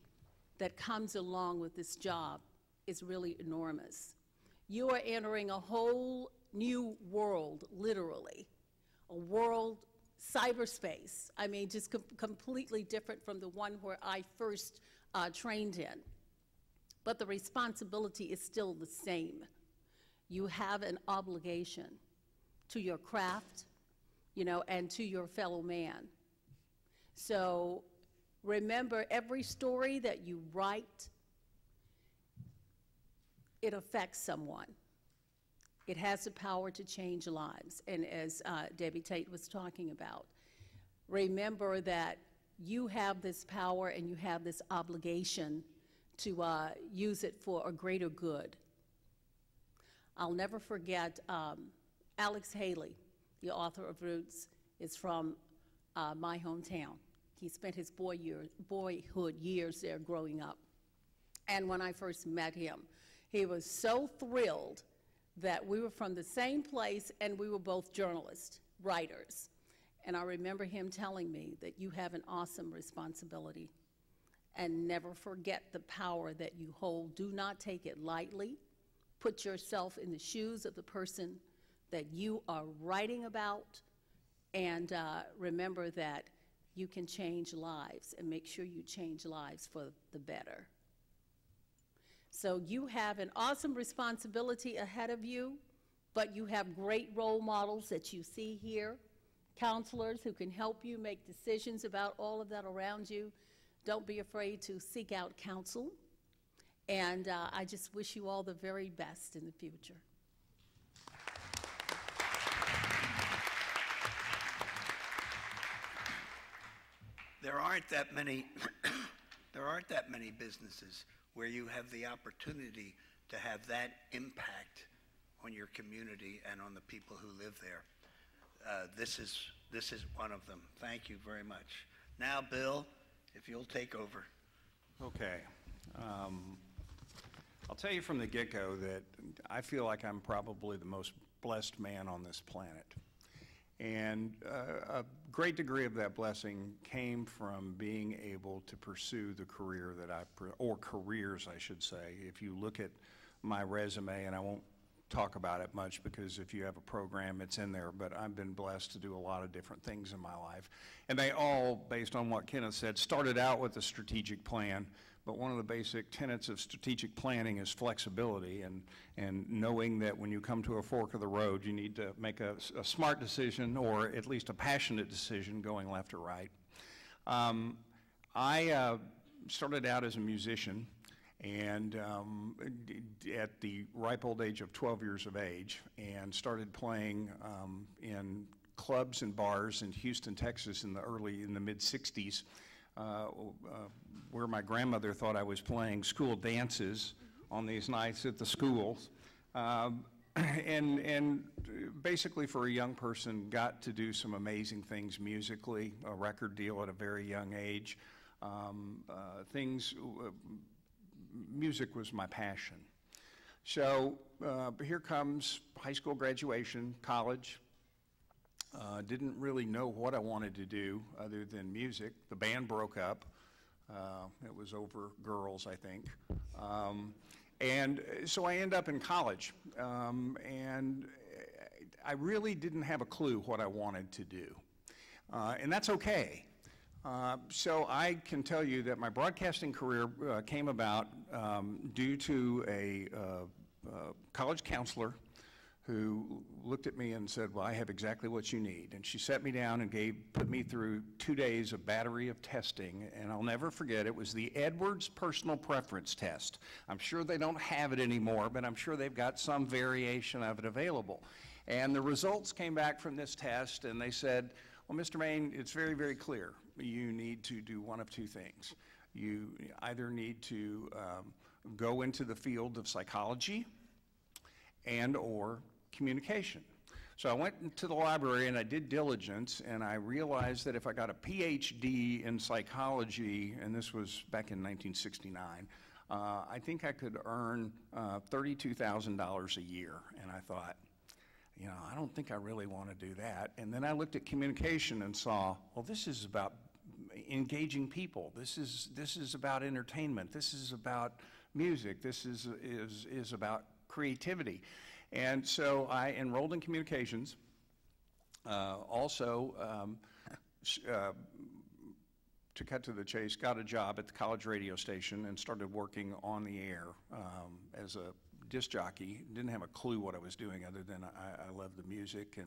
that comes along with this job is really enormous. You are entering a whole new world, literally, a world, cyberspace. I mean, just completely different from the one where I first trained in. But the responsibility is still the same. You have an obligation to your craft, you know, and to your fellow man. So remember, every story that you write, it affects someone. It has the power to change lives. And as Debbie Tate was talking about, remember that you have this power and you have this obligation to use it for a greater good. I'll never forget Alex Haley, the author of Roots, is from my hometown. He spent his boyhood years there growing up. And when I first met him, he was so thrilled that we were from the same place and we were both journalists, writers. And I remember him telling me that you have an awesome responsibility and never forget the power that you hold. Do not take it lightly. Put yourself in the shoes of the person that you are writing about, and remember that you can change lives, and make sure you change lives for the better. So you have an awesome responsibility ahead of you, but you have great role models that you see here, counselors who can help you make decisions about all of that around you. Don't be afraid to seek out counsel, and I just wish you all the very best in the future. There aren't that many businesses where you have the opportunity to have that impact on your community and on the people who live there. This is one of them. Thank you very much. Now, Bill, if you'll take over. Okay. I'll tell you from the get-go that I feel like I'm probably the most blessed man on this planet. And a great degree of that blessing came from being able to pursue the career that or careers, I should say. If you look at my resume, and I won't talk about it much because if you have a program, it's in there, but I've been blessed to do a lot of different things in my life. And they all, based on what Kenneth said, started out with a strategic plan, but one of the basic tenets of strategic planning is flexibility and knowing that when you come to a fork of the road, you need to make a smart decision or at least a passionate decision going left or right. I started out as a musician, and at the ripe old age of 12 years of age, and started playing in clubs and bars in Houston, Texas in the mid-60s, where my grandmother thought I was playing school dances on these nights at the schools. And basically for a young person, got to do some amazing things musically, a record deal at a very young age. Music was my passion. So here comes high school graduation, college. Didn't really know what I wanted to do other than music. The band broke up. It was over girls, I think. And so I end up in college. And I really didn't have a clue what I wanted to do. And that's okay. So I can tell you that my broadcasting career came about due to a college counselor who looked at me and said, well, I have exactly what you need. And she sat me down and put me through 2 days of battery of testing, and I'll never forget, it was the Edwards Personal Preference Test. I'm sure they don't have it anymore, but I'm sure they've got some variation of it available. And the results came back from this test, and they said, well, Mr. Main, it's very, very clear. You need to do one of two things. You either need to go into the field of psychology and or communication. So I went to the library and I did diligence, and I realized that if I got a PhD in psychology, and this was back in 1969, I think I could earn $32,000 a year. And I thought, you know, I don't think I really want to do that. And then I looked at communication and saw, well, this is about engaging people. This is about entertainment. This is about music. This is about creativity. And so I enrolled in communications. To cut to the chase, got a job at the college radio station and started working on the air as a disc jockey. Didn't have a clue what I was doing other than I loved the music,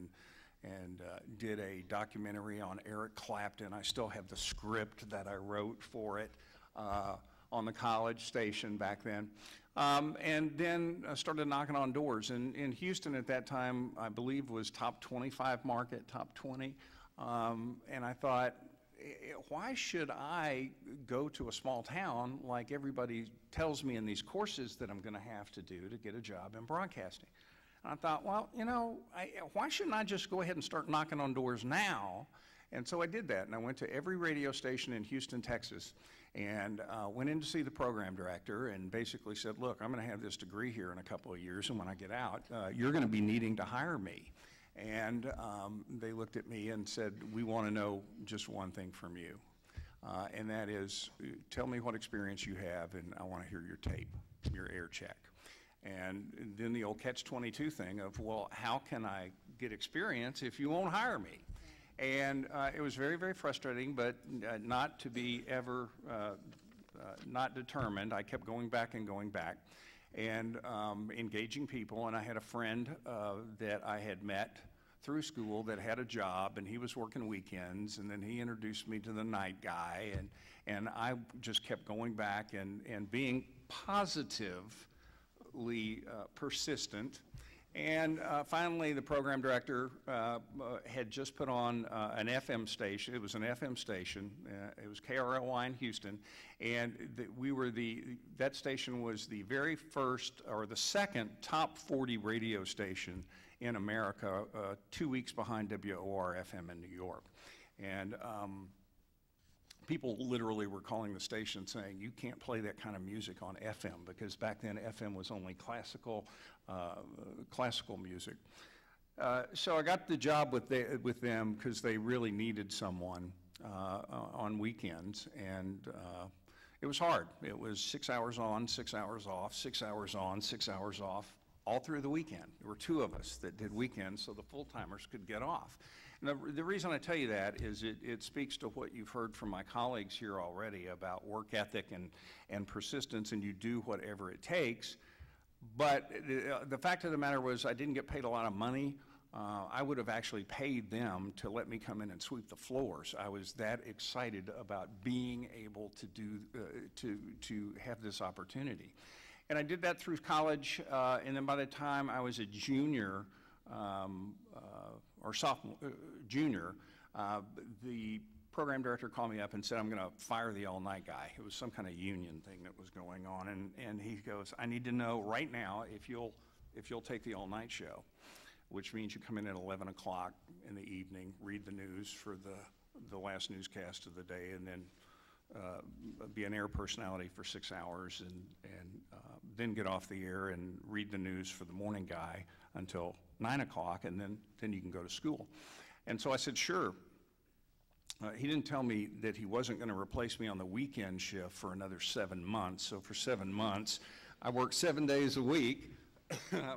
and did a documentary on Eric Clapton. I still have the script that I wrote for it on the college station back then. And then I started knocking on doors. In Houston at that time, I believe was top 25 market, top 20. And I thought, why should I go to a small town like everybody tells me in these courses that I'm going to have to do to get a job in broadcasting? And I thought, well, you know, why shouldn't I just go ahead and start knocking on doors now? And so I did that, and I went to every radio station in Houston, Texas, and went in to see the program director and basically said, look, I'm going to have this degree here in a couple of years, and when I get out, you're going to be needing to hire me. And they looked at me and said, we want to know just one thing from you, and that is, tell me what experience you have, and I want to hear your tape, your air check. And then the old catch-22 thing of, well, how can I get experience if you won't hire me? And it was very, very frustrating, but not to be ever not determined. I kept going back and going back and engaging people. And I had a friend that I had met through school that had a job, and he was working weekends, and then he introduced me to the night guy, and I just kept going back and being positively persistent. And finally, the program director had just put on an FM station. It was an FM station. It was KRLY in Houston, and that station was the very first or the second top 40 radio station in America, 2 weeks behind WOR-FM in New York. And people literally were calling the station saying, you can't play that kind of music on FM, because back then FM was only classical music. So I got the job with them because they really needed someone on weekends, and it was hard. It was 6 hours on, 6 hours off, 6 hours on, 6 hours off, all through the weekend. There were two of us that did weekends so the full-timers could get off. And the reason I tell you that is it speaks to what you've heard from my colleagues here already about work ethic and persistence, and you do whatever it takes. But the fact of the matter was I didn't get paid a lot of money. I would have actually paid them to let me come in and sweep the floors. I was that excited about being able to do to have this opportunity. And I did that through college, and then by the time I was a junior, or sophomore, junior, the program director called me up and said, I'm going to fire the all-night guy. It was some kind of union thing that was going on, and he goes, I need to know right now if you'll take the all-night show, which means you come in at 11 o'clock in the evening, read the news for the last newscast of the day, and then be an air personality for 6 hours, and then get off the air and read the news for the morning guy until 9 o'clock, and then you can go to school. And so I said, sure. He didn't tell me that he wasn't going to replace me on the weekend shift for another 7 months. So for 7 months, I worked 7 days a week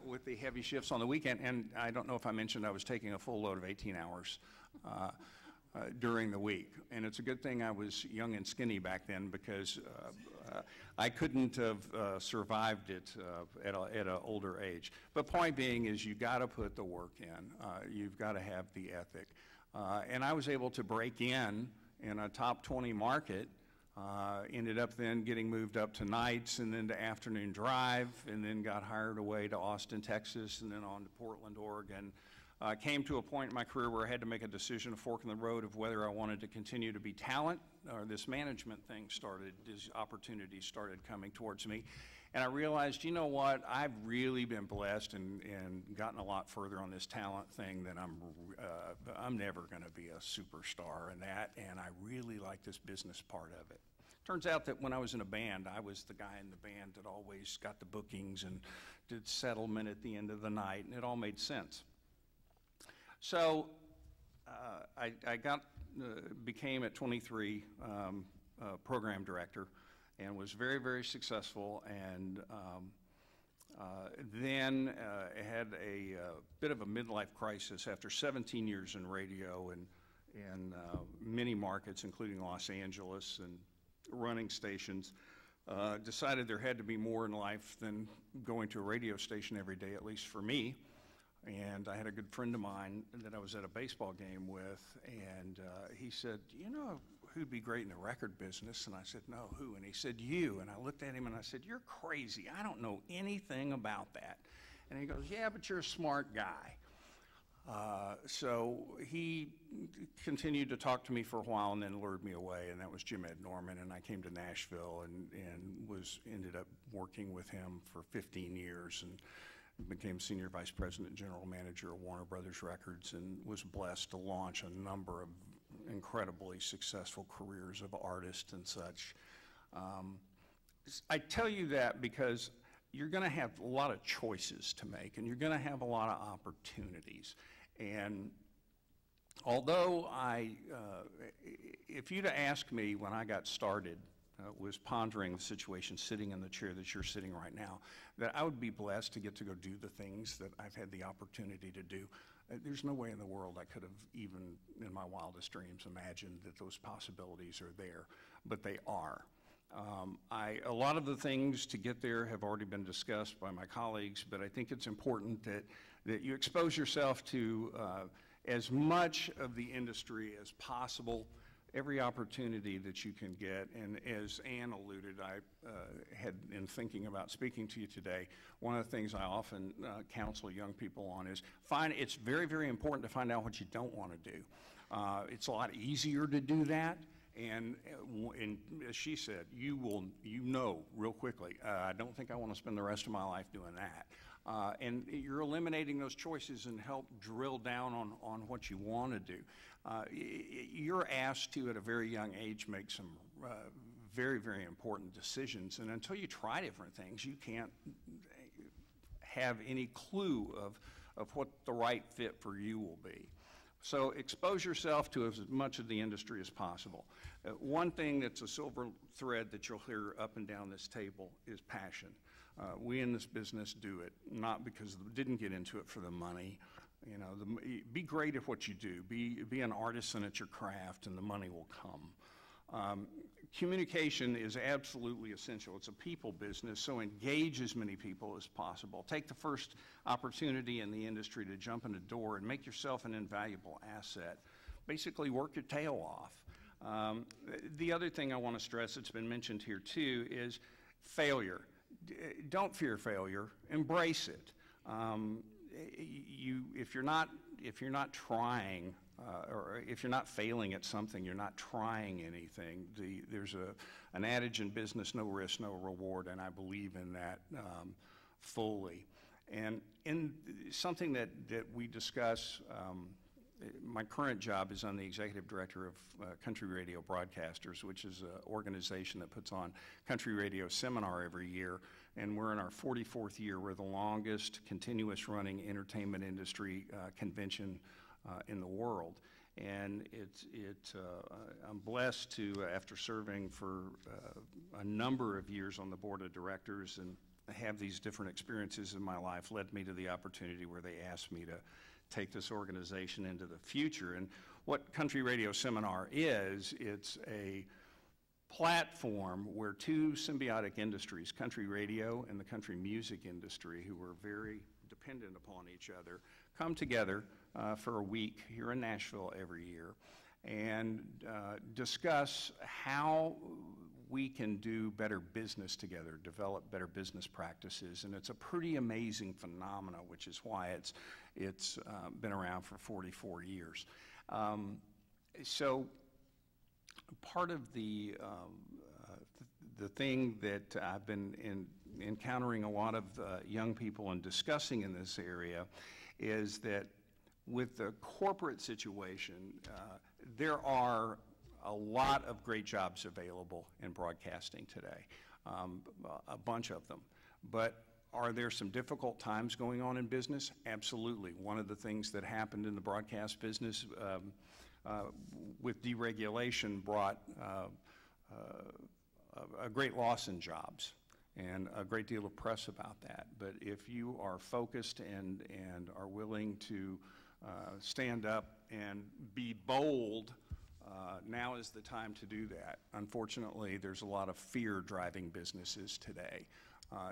with the heavy shifts on the weekend. And I don't know if I mentioned I was taking a full load of 18 hours during the week. And it's a good thing I was young and skinny back then, because I couldn't have survived it at an older age. But point being is you got to put the work in. You've got to have the ethic. And I was able to break in a top 20 market, ended up then getting moved up to nights and then to afternoon drive, and then got hired away to Austin, Texas, and then on to Portland, Oregon. Came to a point in my career where I had to make a decision, a fork in the road, of whether I wanted to continue to be talent, or this management thing started, these opportunities started coming towards me. And I realized, you know what, I've really been blessed and gotten a lot further on this talent thing than I'm never going to be a superstar in that, and I really like this business part of it. Turns out that when I was in a band, I was the guy in the band that always got the bookings and did settlement at the end of the night, and it all made sense. So I became at 23 program director and was very, very successful, and then had a bit of a midlife crisis after 17 years in radio and in many markets, including Los Angeles and running stations. Decided there had to be more in life than going to a radio station every day, at least for me. And I had a good friend of mine that I was at a baseball game with, and he said, you know who'd be great in the record business? And I said, no, who? And he said, you. And I looked at him and I said, you're crazy. I don't know anything about that. And he goes, yeah, but you're a smart guy. So he continued to talk to me for a while and then lured me away, and that was Jim Ed Norman. And I came to Nashville and ended up working with him for 15 years and became Senior Vice President and General Manager of Warner Brothers Records, and was blessed to launch a number of incredibly successful careers of artists and such. I tell you that because you're going to have a lot of choices to make, and you're going to have a lot of opportunities. And although if you'd have asked me when I got started, was pondering the situation sitting in the chair that you're sitting right now, that I would be blessed to get to go do the things that I've had the opportunity to do. There's no way in the world I could have even in my wildest dreams imagined that those possibilities are there, but they are. A lot of the things to get there have already been discussed by my colleagues, but I think it's important that you expose yourself to as much of the industry as possible, every opportunity that you can get. And as Ann alluded, I had in thinking about speaking to you today, one of the things I often counsel young people on is it's very, very important to find out what you don't want to do. It's a lot easier to do that. And as she said, you know real quickly, I don't think I want to spend the rest of my life doing that. And you're eliminating those choices and help drill down on what you want to do. You're asked to, at a very young age, make some very, very important decisions. And until you try different things, you can't have any clue of what the right fit for you will be. So expose yourself to as much of the industry as possible. One thing that's a silver thread that you'll hear up and down this table is passion. We in this business do it, not because we didn't get into it for the money. You know, be great at what you do. Be an artisan at your craft, and the money will come. Communication is absolutely essential. It's a people business, so engage as many people as possible. Take the first opportunity in the industry to jump in the door and make yourself an invaluable asset. Basically, work your tail off. The other thing I want to stress that's been mentioned here too is failure. Don't fear failure. Embrace it. If you're not trying, or if you're not failing at something, you're not trying anything. There's an adage in business: no risk, no reward, and I believe in that fully. And in something that we discuss, my current job is I'm the executive director of Country Radio Broadcasters, which is an organization that puts on country radio seminar every year. And we're in our 44th year. We're the longest continuous running entertainment industry convention in the world. And I'm blessed to, after serving for a number of years on the board of directors and have these different experiences in my life, led me to the opportunity where they asked me to take this organization into the future. And what Country Radio Seminar is, it's a platform where two symbiotic industries, country radio and the country music industry, who are very dependent upon each other, come together for a week here in Nashville every year and discuss how we can do better business together, develop better business practices. And it's a pretty amazing phenomenon, which is why it's been around for 44 years. So part of the thing that I've been encountering a lot of young people and discussing in this area is that with the corporate situation, there are a lot of great jobs available in broadcasting today, a bunch of them. But are there some difficult times going on in business? Absolutely. One of the things that happened in the broadcast business with deregulation brought a great loss in jobs and a great deal of press about that. But if you are focused and are willing to stand up and be bold, now is the time to do that. Unfortunately, there's a lot of fear driving businesses today.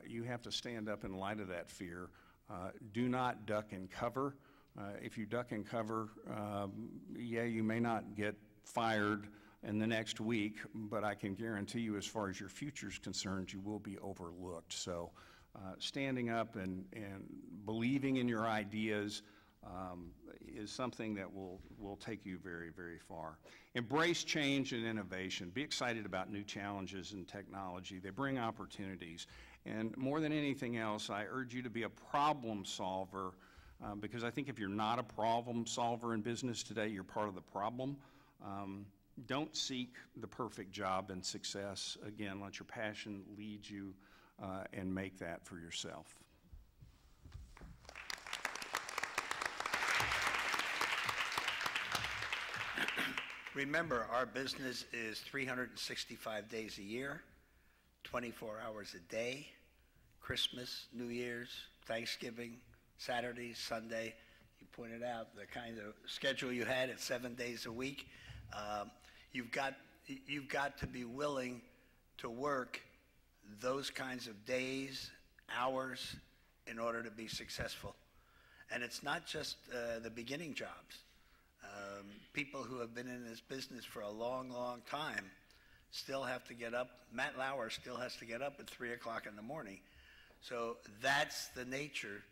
You have to stand up in light of that fear. Do not duck and cover. If you duck and cover, yeah, you may not get fired in the next week, but I can guarantee you as far as your future is concerned, you will be overlooked. So standing up and believing in your ideas is something that will take you very, very far. Embrace change and innovation. Be excited about new challenges in technology. They bring opportunities. And more than anything else, I urge you to be a problem solver because I think if you're not a problem solver in business today, you're part of the problem. Don't seek the perfect job and success. Again, let your passion lead you and make that for yourself. Remember, our business is 365 days a year, 24 hours a day, Christmas, New Year's, Thanksgiving, Saturday, Sunday. You pointed out the kind of schedule you had at 7 days a week. You've got to be willing to work those kinds of days, hours, in order to be successful. And it's not just the beginning jobs. People who have been in this business for a long, long time still have to get up. Matt Lauer still has to get up at 3 o'clock in the morning. So that's the nature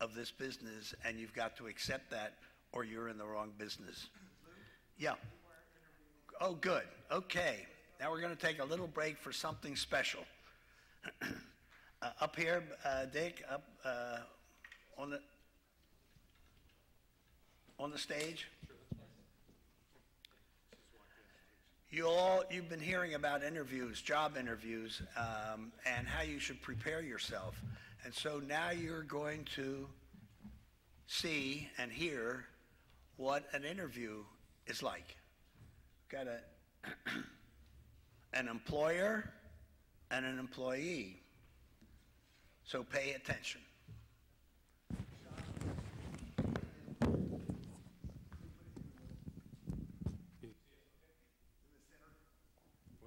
of this business, and you've got to accept that or you're in the wrong business. Yeah. Oh, good. Okay. Now we're going to take a little break for something special. Up here, Dick, up on the stage. You've been hearing about interviews, job interviews, and how you should prepare yourself. And so now you're going to see and hear what an interview is like. Got an employer and an employee. So pay attention.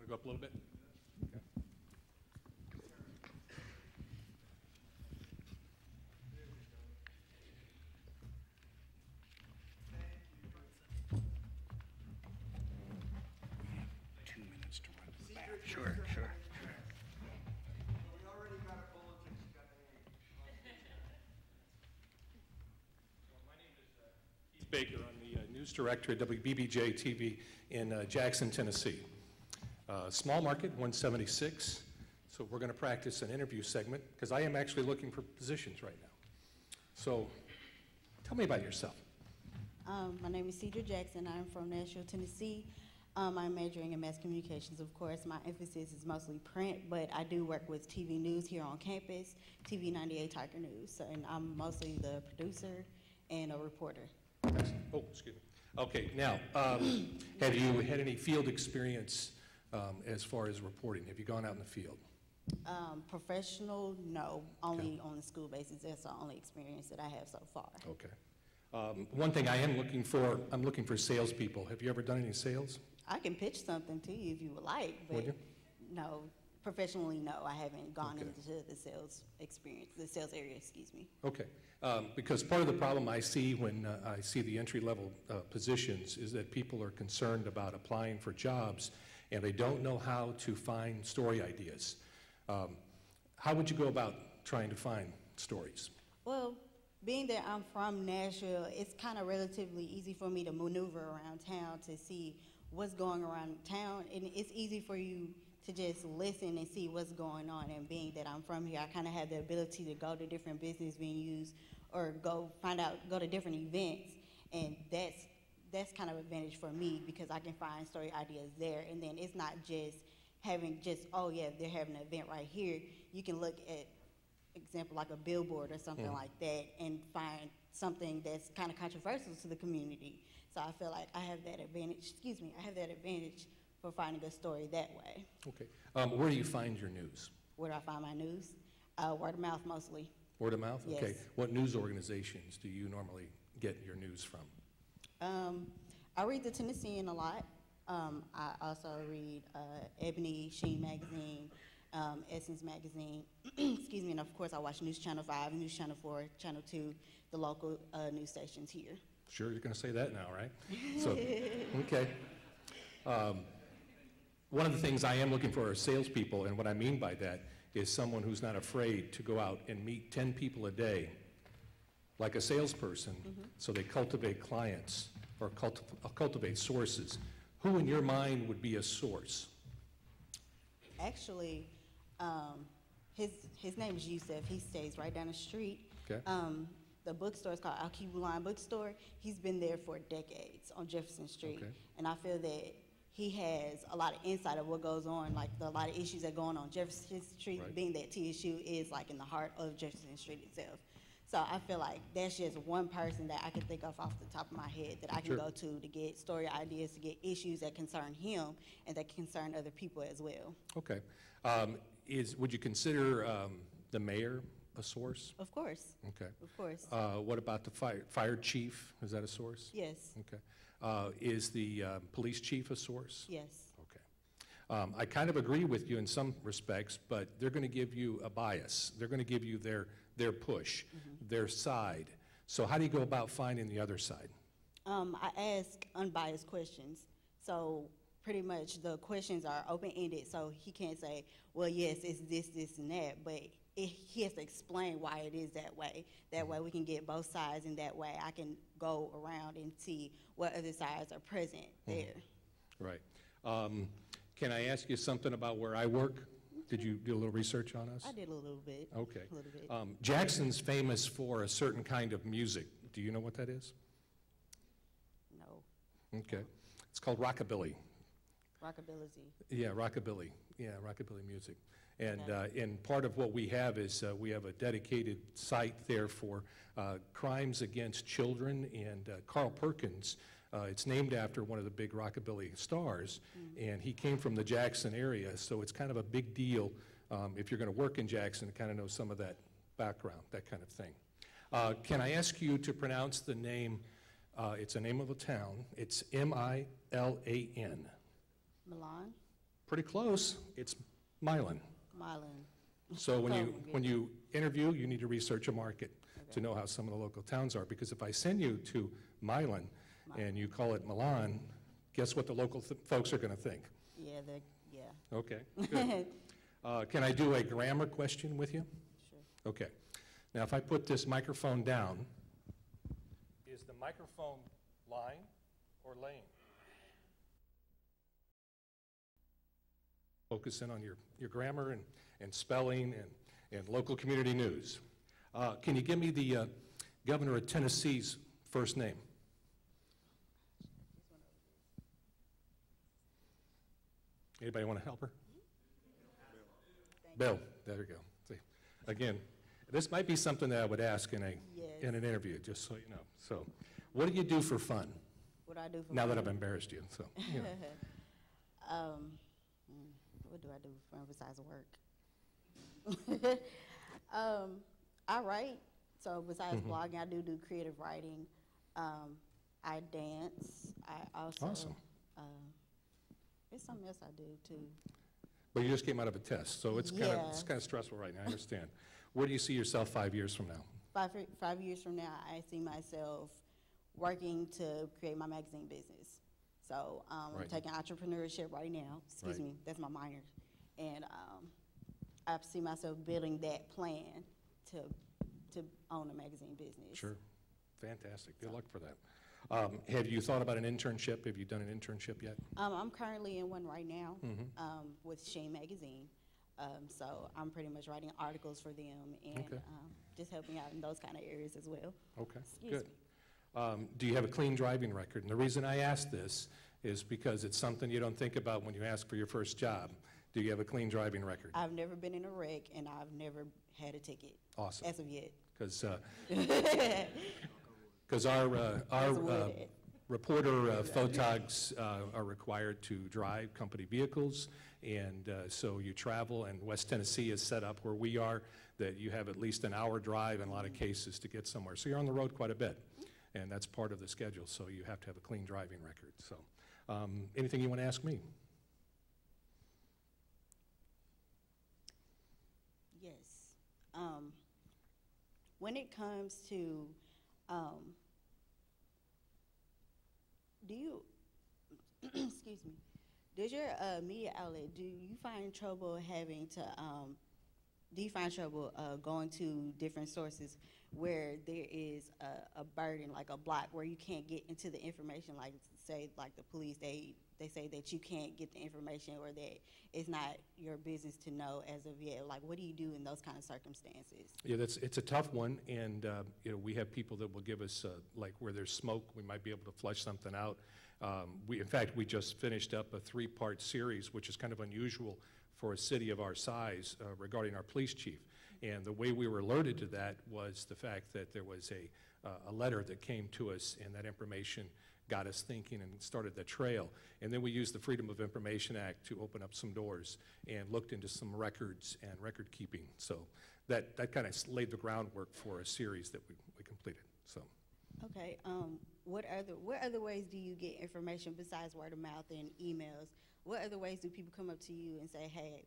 Go up a little bit. Okay. 2 minutes to run to the bathroom. Sure, sure. We already got a bulletin. My name is Keith Baker. I'm the news director at WBBJ TV in Jackson, Tennessee. Small market, 176. So we're going to practice an interview segment because I am actually looking for positions right now. So tell me about yourself. My name is Cedra Jackson. I'm from Nashville, Tennessee. I'm majoring in mass communications, of course. My emphasis is mostly print, but I do work with TV news here on campus, TV 98 Tiger News. So, and I'm mostly the producer and a reporter. Oh, excuse me. Okay, now, have you had any field experience as far as reporting? Have you gone out in the field? Professional, no. Only on the school basis. That's the only experience that I have so far. Okay. One thing I am looking for, I'm looking for salespeople. Have you ever done any sales? I can pitch something to you if you would like, but Would you? No, professionally, no. I haven't gone Okay. into the sales experience, the sales area, excuse me. Okay, because part of the problem I see when I see the entry-level positions is that people are concerned about applying for jobs and they don't know how to find story ideas. How would you go about trying to find stories? Well, being that I'm from Nashville, it's kind of relatively easy for me to maneuver around town to see what's going around town, and it's easy for you to just listen and see what's going on. And being that I'm from here, I kind of have the ability to go to different business venues or go to different events. And that's kind of advantage for me because I can find story ideas there. And then it's not just having oh yeah, they're having an event right here. You can look at, example, like a billboard or something like that and find something that's kind of controversial to the community. So I feel like I have that advantage, I have that advantage for finding a story that way. Okay. Where do you find your news? Where do I find my news? Word of mouth mostly. Word of mouth? Yes. Okay. What news organizations do you normally get your news from? I read the Tennessean a lot. I also read Ebony, Sheen Magazine, Essence Magazine, excuse me, and of course I watch News Channel 5, News Channel 4, Channel 2, the local news stations here. Sure, you're going to say that now, right? So, okay. One of the things I am looking for are salespeople, and what I mean by that is someone who's not afraid to go out and meet 10 people a day, like a salesperson, so they cultivate clients or cultivate sources. Who in your mind would be a source? Actually, his name is Yusef. He stays right down the street. Okay. The bookstore is called Al-Kibulan Bookstore. He's been there for decades on Jefferson Street. Okay. And I feel that he has a lot of insight of what goes on, like a lot of issues that go on Jefferson Street, Right. being that TSU is like in the heart of Jefferson Street itself. So I feel like that's just one person that I can think of off the top of my head that I can Sure. go to get story ideas, to get issues that concern him and that concern other people as well. Okay. Would you consider the mayor a source? Of course. Okay. Of course. What about the fire chief? Is that a source? Yes. Okay. Is the police chief a source? Yes. Okay. I kind of agree with you in some respects, but they're going to give you a bias. They're going to give you their push, their side. So how do you go about finding the other side? I ask unbiased questions. So pretty much the questions are open-ended, so he can't say, well, yes, it's this, this, and that, but he has to explain why it is that way. That way we can get both sides, and that way I can go around and see what other sides are present there. Right. Can I ask you something about where I work? Did you do a little research on us? I did a little bit. Okay. A little bit. Jackson's famous for a certain kind of music. Do you know what that is? No. Okay. It's called rockabilly. Rockabilly. Yeah, rockabilly. Yeah, rockabilly music. And part of what we have is we have a dedicated site there for crimes against children, and Carl Perkins, it's named after one of the big rockabilly stars, and he came from the Jackson area, so it's kind of a big deal if you're going to work in Jackson to kind of know some of that background, that kind of thing. Can I ask you to pronounce the name? It's a name of a town. It's Milan. Milan? Pretty close. It's Milan. Milan. So when you interview, you need to research a market to know how some of the local towns are, because if I send you to Milan and you call it Milan, guess what the local folks are going to think? Yeah, yeah. Okay, good. Can I do a grammar question with you? Sure. Okay. Now, if I put this microphone down, is the microphone line or lane? Focus in on your grammar and spelling and local community news. Can you give me the governor of Tennessee's first name? Anybody want to help her? Bill. There we go. See, again, this might be something that I would ask in an interview, just so you know. So, what do you do for fun? What do I do for fun? Now that I've embarrassed you, so. You know. What do I do for fun besides work? I write. So besides blogging, I do creative writing. I dance. I also. Awesome. There's something else I do too. But you just came out of a test, so it's kind of stressful right now. I understand. Where do you see yourself 5 years from now? 5 years from now, I see myself working to create my magazine business. So I'm taking entrepreneurship right now. Excuse me, that's my minor. And I see myself building that plan to own a magazine business. Sure. Fantastic. Good luck for that. Have you thought about an internship? Have you done an internship yet? I'm currently in one right now with Sheen Magazine. So I'm pretty much writing articles for them and Okay. just helping out in those kind of areas as well. Okay, Excuse good. me. Do you have a clean driving record? And the reason I ask this is because it's something you don't think about when you ask for your first job. Do you have a clean driving record? I've never been in a wreck and I've never had a ticket. Awesome. As of yet. Because our reporter photogs are required to drive company vehicles, and so you travel, and West Tennessee is set up where we are, that you have at least an hour drive in a lot of cases to get somewhere. So you're on the road quite a bit, and that's part of the schedule, so you have to have a clean driving record. So anything you want to ask me? Yes. When it comes to, do you, excuse me, does your media outlet, do you find trouble having to, going to different sources where there is a burden, like a block, where you can't get into the information, like say, like the police, they say that you can't get the information or that it's not your business to know as of yet. Like, what do you do in those kind of circumstances? Yeah, it's a tough one, and we have people that will give us, like where there's smoke, we might be able to flush something out. In fact, we just finished up a 3-part series, which is kind of unusual for a city of our size, regarding our police chief. And the way we were alerted to that was the fact that there was a letter that came to us, and that information got us thinking and started the trail. And then we used the Freedom of Information Act to open up some doors and looked into some records and record keeping. So that kind of laid the groundwork for a series that we completed. So. Okay. What other ways do you get information besides word of mouth and emails? What other ways do people come up to you and say, hey,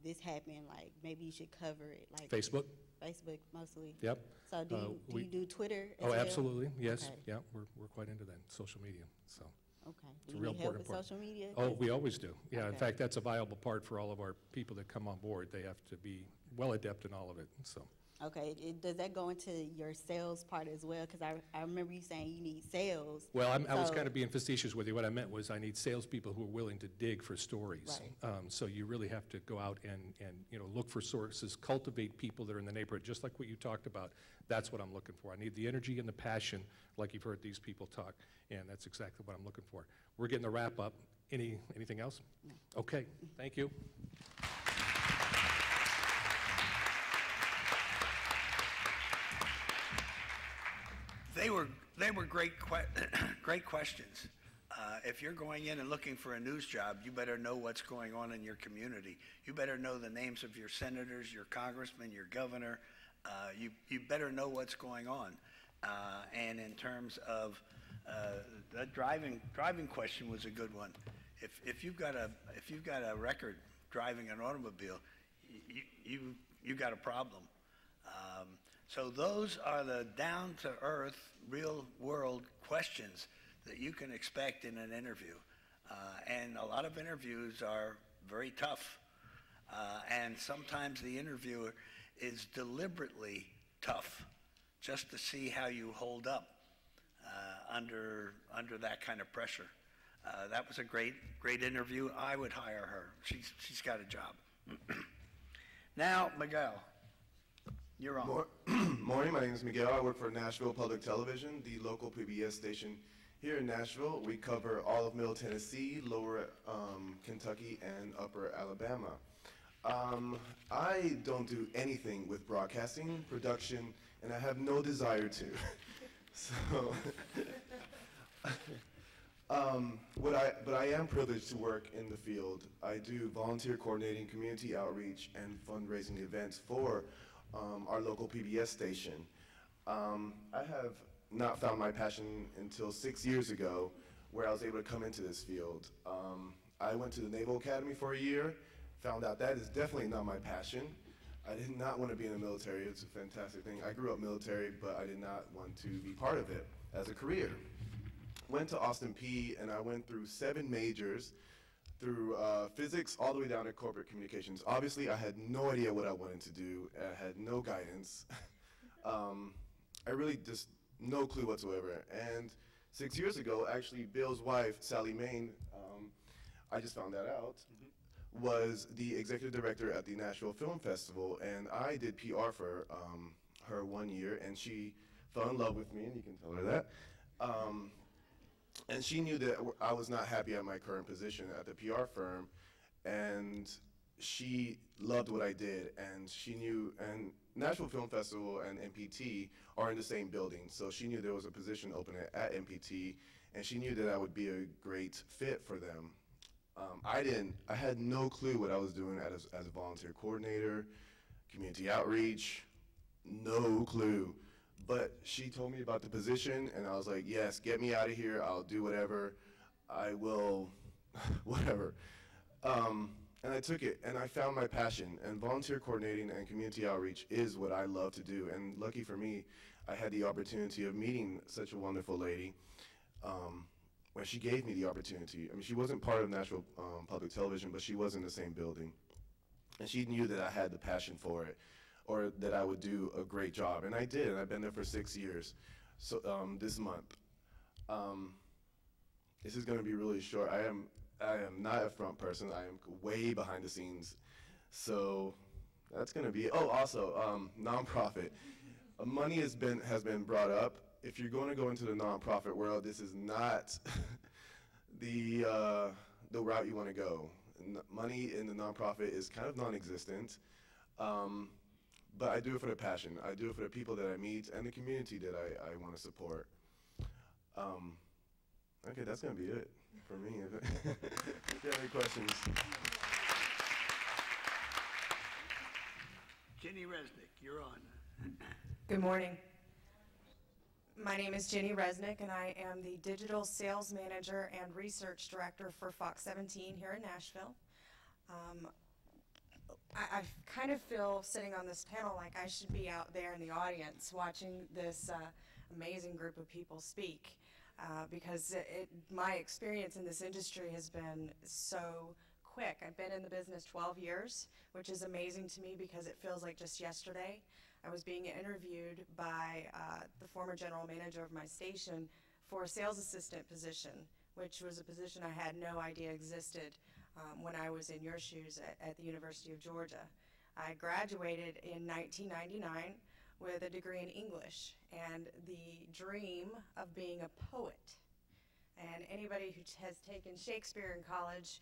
this happened, like maybe you should cover it? Like Facebook. Facebook mostly? Yep. So do you do Twitter as Oh, well? absolutely, yes. Okay. Yeah, we're quite into that, social media, so. Okay. It's Do a you real need help important with part. social media? Oh, we always do. Yeah, in Okay. fact, that's a viable part for all of our people that come on board. They have to be well adept in all of it, so. Okay. Does that go into your sales part as well? Because I remember you saying you need sales. Well, I was So- kind of being facetious with you. What I meant was I need salespeople who are willing to dig for stories. Right. So you really have to go out and look for sources, cultivate people that are in the neighborhood, just like what you talked about. That's what I'm looking for. I need the energy and the passion, like you've heard these people talk, and that's exactly what I'm looking for. We're getting the wrap up. Anything else? No. Okay, thank you. They were great great questions. If you're going in and looking for a news job, you better know what's going on in your community. You better know the names of your senators, your congressmen, your governor. You better know what's going on. And in terms of the driving question was a good one. If you've got a record driving an automobile, you got a problem. So those are the down-to-earth, real-world questions that you can expect in an interview. And a lot of interviews are very tough. And sometimes the interviewer is deliberately tough just to see how you hold up under that kind of pressure. That was a great interview. I would hire her. She's got a job. Now, Miguel. You're on. Morning, my name is Miguel. I work for Nashville Public Television, the local PBS station here in Nashville. We cover all of Middle Tennessee, Lower Kentucky, and Upper Alabama. I don't do anything with broadcasting, production, and I have no desire to. So, but I am privileged to work in the field. I do volunteer coordinating, community outreach, and fundraising events for our local PBS station. I have not found my passion until 6 years ago, where I was able to come into this field. I went to the Naval Academy for a year, found out that is definitely not my passion. I did not want to be in the military. It's a fantastic thing. I grew up military, but I did not want to be part of it as a career. Went to Austin P, and I went through 7 majors, through physics all the way down to corporate communications. Obviously, I had no idea what I wanted to do. I had no guidance. I really just no clue whatsoever. And 6 years ago, actually, Bill's wife, Sally Main, I just found that out, was the executive director at the Nashville Film Festival, and I did PR for her 1 year, and she fell in love with me, and you can tell her that. And she knew that I was not happy at my current position at the PR firm, and she loved what I did, and she knew, and Nashville Film Festival and NPT are in the same building, so she knew there was a position open at NPT, and she knew that I would be a great fit for them. I had no clue what I was doing as a volunteer coordinator, community outreach, no clue. But she told me about the position, and I was like, yes, get me out of here. I'll do whatever. I will, whatever. And I took it, and I found my passion. And volunteer coordinating and community outreach is what I love to do. And lucky for me, I had the opportunity of meeting such a wonderful lady when she gave me the opportunity. I mean, she wasn't part of Nashville Public Television, but she was in the same building. And she knew that I had the passion for it, or that I would do a great job. And I did, and I've been there for 6 years. So this month. This is gonna be really short. I am not a front person. I am way behind the scenes. So that's gonna be, oh, also, nonprofit. Money has been brought up. If you're going to go into the nonprofit world, this is not the route you want to go. Money in the nonprofit is kind of non-existent, but I do it for the passion. I do it for the people that I meet and the community that I want to support. Okay, that's going to be it for me. If you have any questions. Jenny Resnick, you're on. Good morning. My name is Jenny Resnick, and I am the Digital Sales Manager and Research Director for Fox 17 here in Nashville. I kind of feel, sitting on this panel, like I should be out there in the audience watching this amazing group of people speak, because my experience in this industry has been so quick. I've been in the business 12 years, which is amazing to me because it feels like just yesterday. I was being interviewed by the former general manager of my station for a sales assistant position, which was a position I had no idea existed when I was in your shoes at the University of Georgia. I graduated in 1999 with a degree in English and the dream of being a poet. And anybody who has taken Shakespeare in college,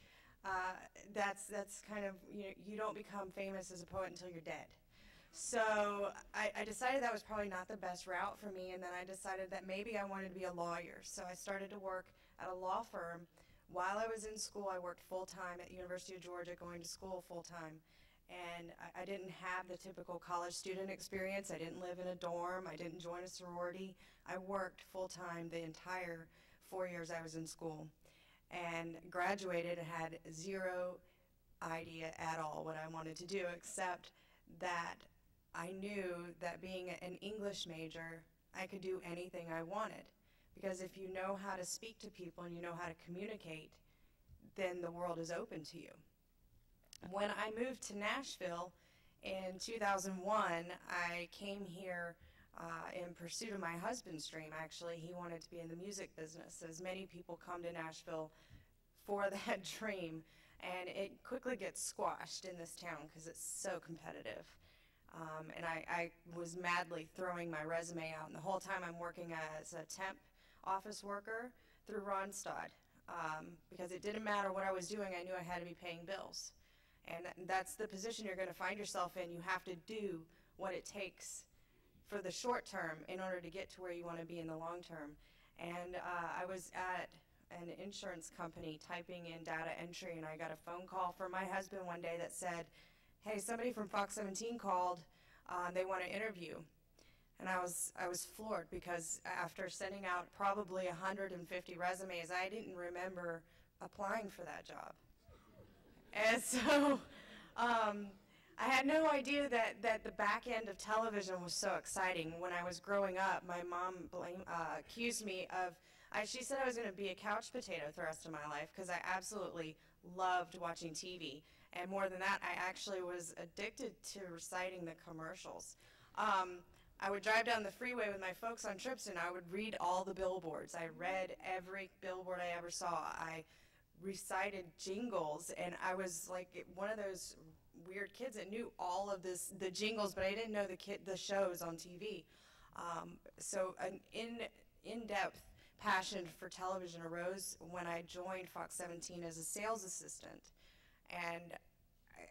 that's kind of, you don't become famous as a poet until you're dead. So I decided that was probably not the best route for me, and then I decided that maybe I wanted to be a lawyer. So I started to work at a law firm. While I was in school, I worked full-time at the University of Georgia, going to school full-time. And I didn't have the typical college student experience. I didn't live in a dorm. I didn't join a sorority. I worked full-time the entire 4 years I was in school, and graduated and had zero idea at all what I wanted to do, except that I knew that being an English major, I could do anything I wanted. Because if you know how to speak to people and you know how to communicate, then the world is open to you. When I moved to Nashville in 2001, I came here in pursuit of my husband's dream, actually. He wanted to be in the music business, as many people come to Nashville for that dream. And it quickly gets squashed in this town because it's so competitive. And I was madly throwing my resume out, and the whole time I'm working as a temp office worker through Ronstadt, because it didn't matter what I was doing, I knew I had to be paying bills. And that's the position you're going to find yourself in. You have to do what it takes for the short term in order to get to where you want to be in the long term. And I was at an insurance company typing in data entry, and I got a phone call from my husband one day that said, hey, somebody from Fox 17 called, they want to interview. And I was floored, because after sending out probably 150 resumes, I didn't remember applying for that job. And so I had no idea that the back end of television was so exciting. When I was growing up, my mom accused me of, she said I was going to be a couch potato the rest of my life, because I absolutely loved watching TV. And more than that, I actually was addicted to reciting the commercials. I would drive down the freeway with my folks on trips, and I would read all the billboards. I read every billboard I ever saw. I recited jingles, and I was like one of those weird kids that knew all of the jingles, but I didn't know the shows on TV. So an in-depth passion for television arose when I joined Fox 17 as a sales assistant, and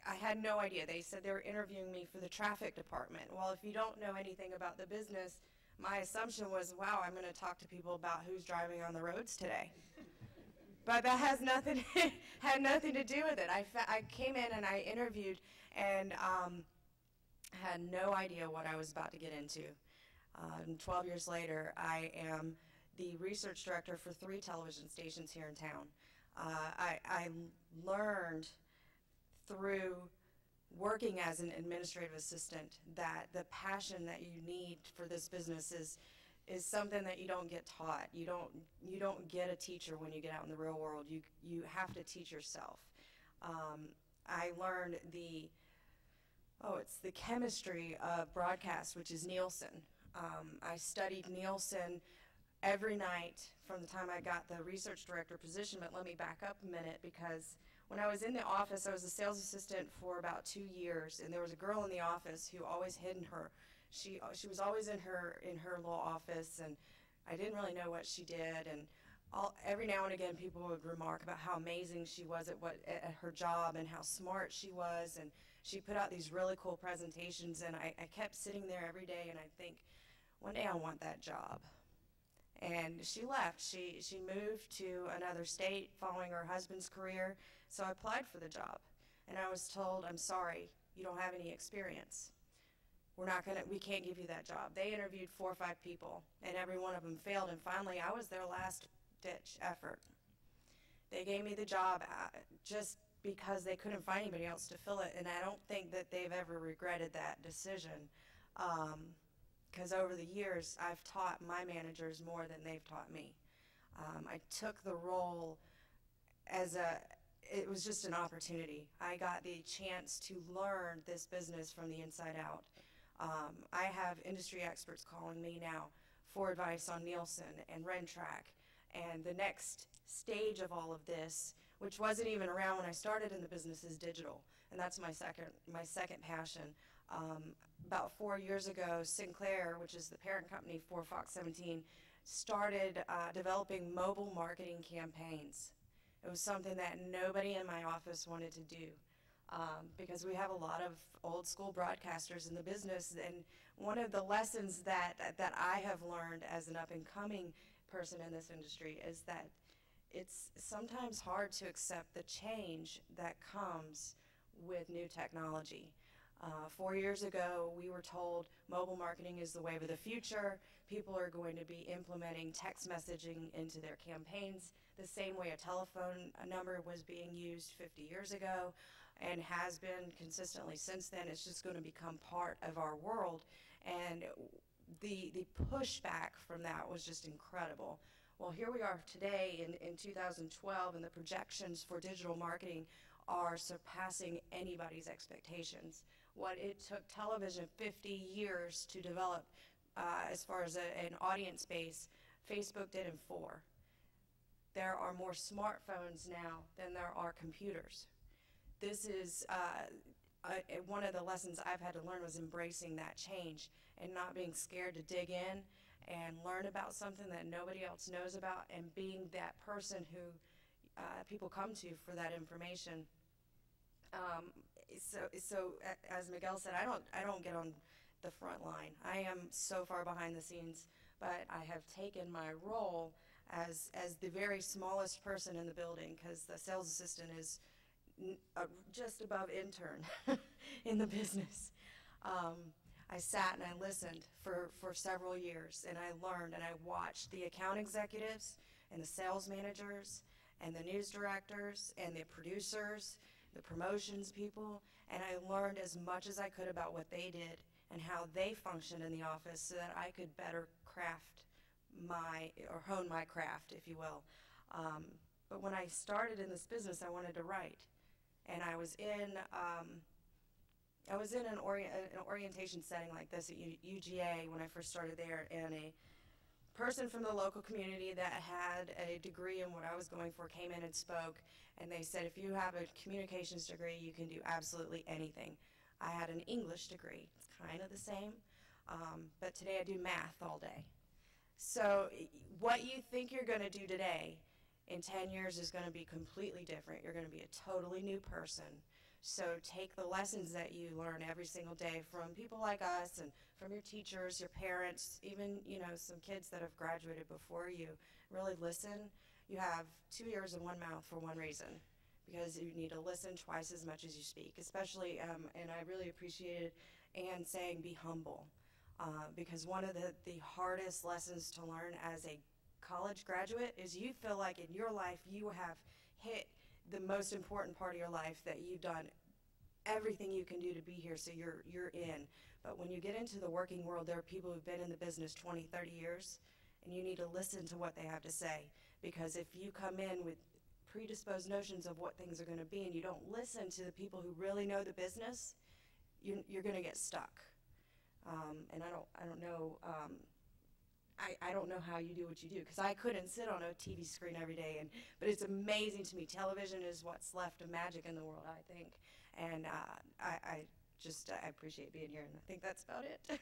I had no idea. They said they were interviewing me for the traffic department. Well, if you don't know anything about the business, my assumption was, wow, I'm going to talk to people about who's driving on the roads today. But that has nothing had nothing to do with it. I came in and I interviewed and had no idea what I was about to get into. And 12 years later, I am the research director for 3 television stations here in town. I learned through working as an administrative assistant that the passion that you need for this business is something that you don't get taught. You don't get a teacher when you get out in the real world. You have to teach yourself. I learned it's the chemistry of broadcast, which is Nielsen. I studied Nielsen every night from the time I got the research director position, but let me back up a minute, because when I was in the office, I was a sales assistant for about 2 years, and there was a girl in the office who always hid in her. She was always in her little office, and I didn't really know what she did. And every now and again, people would remark about how amazing she was at her job and how smart she was. And she put out these really cool presentations, and I kept sitting there every day, and I'd think, one day I want that job. And she left. She moved to another state following her husband's career, so I applied for the job. And I was told, I'm sorry, you don't have any experience. We can't give you that job. They interviewed 4 or 5 people, and every one of them failed, and finally I was their last ditch effort. They gave me the job just because they couldn't find anybody else to fill it, and I don't think that they've ever regretted that decision. Because over the years, I've taught my managers more than they've taught me. I took the role it was just an opportunity. I got the chance to learn this business from the inside out. I have industry experts calling me now for advice on Nielsen and Rentrack, and the next stage of all of this, which wasn't even around when I started in the business, is digital, and that's my second passion. About 4 years ago, Sinclair, which is the parent company for Fox 17, started developing mobile marketing campaigns. It was something that nobody in my office wanted to do because we have a lot of old school broadcasters in the business, and one of the lessons that I have learned as an up-and-coming person in this industry is that it's sometimes hard to accept the change that comes with new technology. 4 years ago, we were told mobile marketing is the wave of the future. People are going to be implementing text messaging into their campaigns the same way a telephone number was being used 50 years ago and has been consistently since then. It's just going to become part of our world. And the pushback from that was just incredible. Well, here we are today in 2012, and the projections for digital marketing are surpassing anybody's expectations. What it took television 50 years to develop as far as an audience base, Facebook did in 4. There are more smartphones now than there are computers. This is one of the lessons I've had to learn, was embracing that change and not being scared to dig in and learn about something that nobody else knows about, and being that person who people come to for that information. So as Miguel said, I don't get on the front line. I am so far behind the scenes, but I have taken my role as the very smallest person in the building, because the sales assistant is just above intern in the business. I sat and I listened for several years, and I learned and I watched the account executives and the sales managers and the news directors and the producers, the promotions people, and I learned as much as I could about what they did and how they functioned in the office so that I could better hone my craft, if you will. But when I started in this business, I wanted to write. And I was in I was in an orientation setting like this at UGA when I first started there, and a person from the local community that had a degree in what I was going for came in and spoke, and they said, if you have a communications degree, you can do absolutely anything. I had an English degree. It's kind of the same, but today I do math all day. So what you think you're going to do today in 10 years is going to be completely different. You're going to be a totally new person. So take the lessons that you learn every single day from people like us and from your teachers, your parents, even, you know, some kids that have graduated before you. Really listen. You have 2 ears and one mouth for one reason, because you need to listen twice as much as you speak, especially, and I really appreciated Ann saying be humble, because one of the hardest lessons to learn as a college graduate is you feel like in your life you have hit the most important part of your life, that you've done everything you can do to be here, so you're in. But when you get into the working world, there are people who've been in the business 20, 30 years, and you need to listen to what they have to say, because if you come in with predisposed notions of what things are going to be and you don't listen to the people who really know the business, you're going to get stuck. And I don't know. I don't know how you do what you do, because I couldn't sit on a TV screen every day, but it's amazing to me. Television is what's left of magic in the world, I think, and I appreciate being here, and I think that's about it.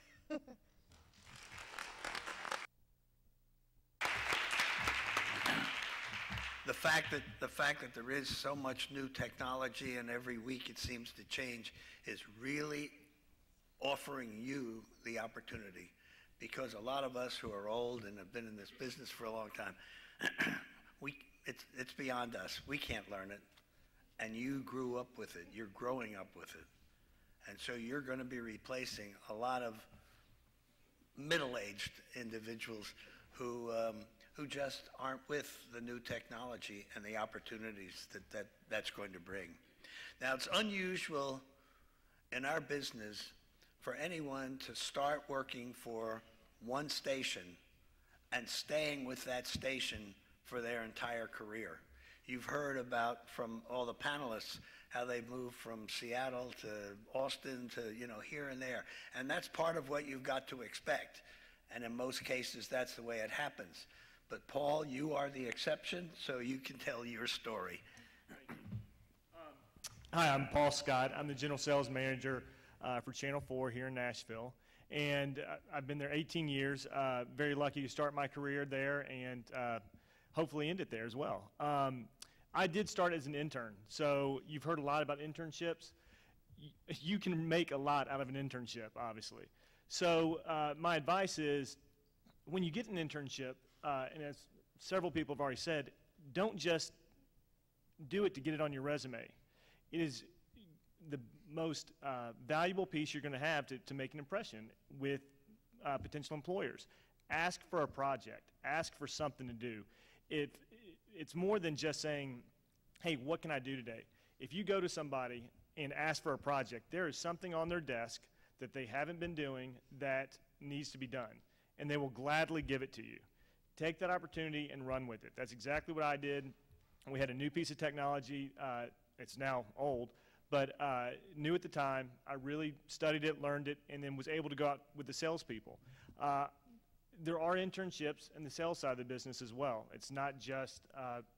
The fact that there is so much new technology and every week it seems to change is really offering you the opportunity. Because a lot of us who are old and have been in this business for a long time, it's beyond us. We can't learn it. And you grew up with it. You're growing up with it. And so you're going to be replacing a lot of middle-aged individuals who just aren't with the new technology and the opportunities that's going to bring. Now, it's unusual in our business for anyone to start working for one station and staying with that station for their entire career. You've heard about from all the panelists how they've moved from Seattle to Austin to, you know, here and there. And that's part of what you've got to expect. And in most cases, that's the way it happens. But Paul, you are the exception, so you can tell your story. Hi, I'm Paul Scott. I'm the General Sales Manager for Channel 4 here in Nashville. And I've been there 18 years. Very lucky to start my career there and hopefully end it there as well. I did start as an intern. So you've heard a lot about internships. You can make a lot out of an internship, obviously. So my advice is, when you get an internship, and as several people have already said, don't just do it to get it on your resume. It is the most valuable piece you're going to have to make an impression with potential employers. Ask for a project. Ask for something to do. It's more than just saying, hey, what can I do today? If you go to somebody and ask for a project, there is something on their desk that they haven't been doing that needs to be done, and they will gladly give it to you. Take that opportunity and run with it. That's exactly what I did. We had a new piece of technology. It's now old, but new at the time. I really studied it, learned it, and then was able to go out with the salespeople. There are internships in the sales side of the business as well. It's not just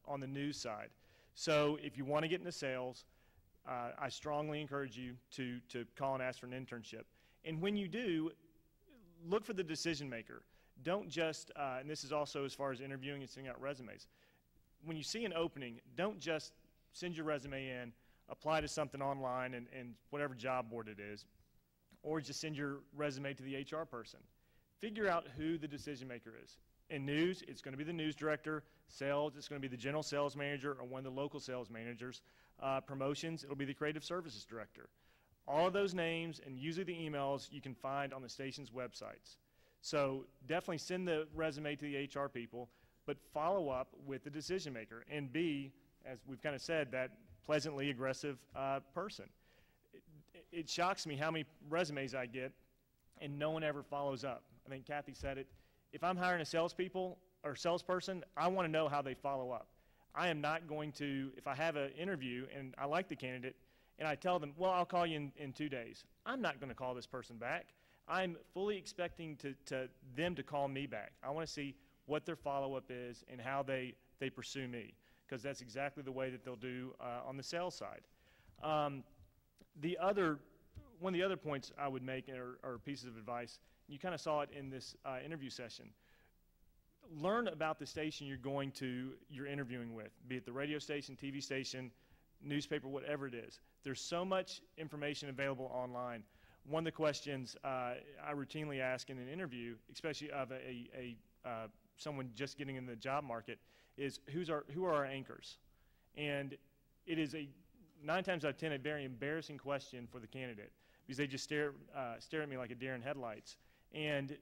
on the news side. So if you want to get into sales, I strongly encourage you to call and ask for an internship. And when you do, look for the decision maker. Don't just, and this is also as far as interviewing and sending out resumes. When you see an opening, don't just send your resume in, apply to something online and whatever job board it is, or just send your resume to the HR person. Figure out who the decision maker is. In news, it's going to be the news director. Sales, it's going to be the general sales manager or one of the local sales managers. Promotions, it'll be the creative services director. All of those names and usually the emails you can find on the station's websites. So definitely send the resume to the HR people, but follow up with the decision maker and be, as we've kind of said, that pleasantly aggressive person. It shocks me how many resumes I get and no one ever follows up. I think Kathy said it. If I'm hiring a salesperson, I want to know how they follow up. I am not going to, if I have an interview and I like the candidate and I tell them, well, I'll call you in 2 days. I'm not going to call this person back. I'm fully expecting them to call me back. I want to see what their follow-up is and how they pursue me, because that's exactly the way that they'll do on the sales side. One of the other points I would make, or pieces of advice, you kind of saw it in this interview session. Learn about the station you're interviewing with, be it the radio station, TV station, newspaper, whatever it is. There's so much information available online. One of the questions I routinely ask in an interview, especially of someone just getting in the job market, is who are our anchors? And it is 9 times out of 10 a very embarrassing question for the candidate, because they just stare at me like a deer in headlights. And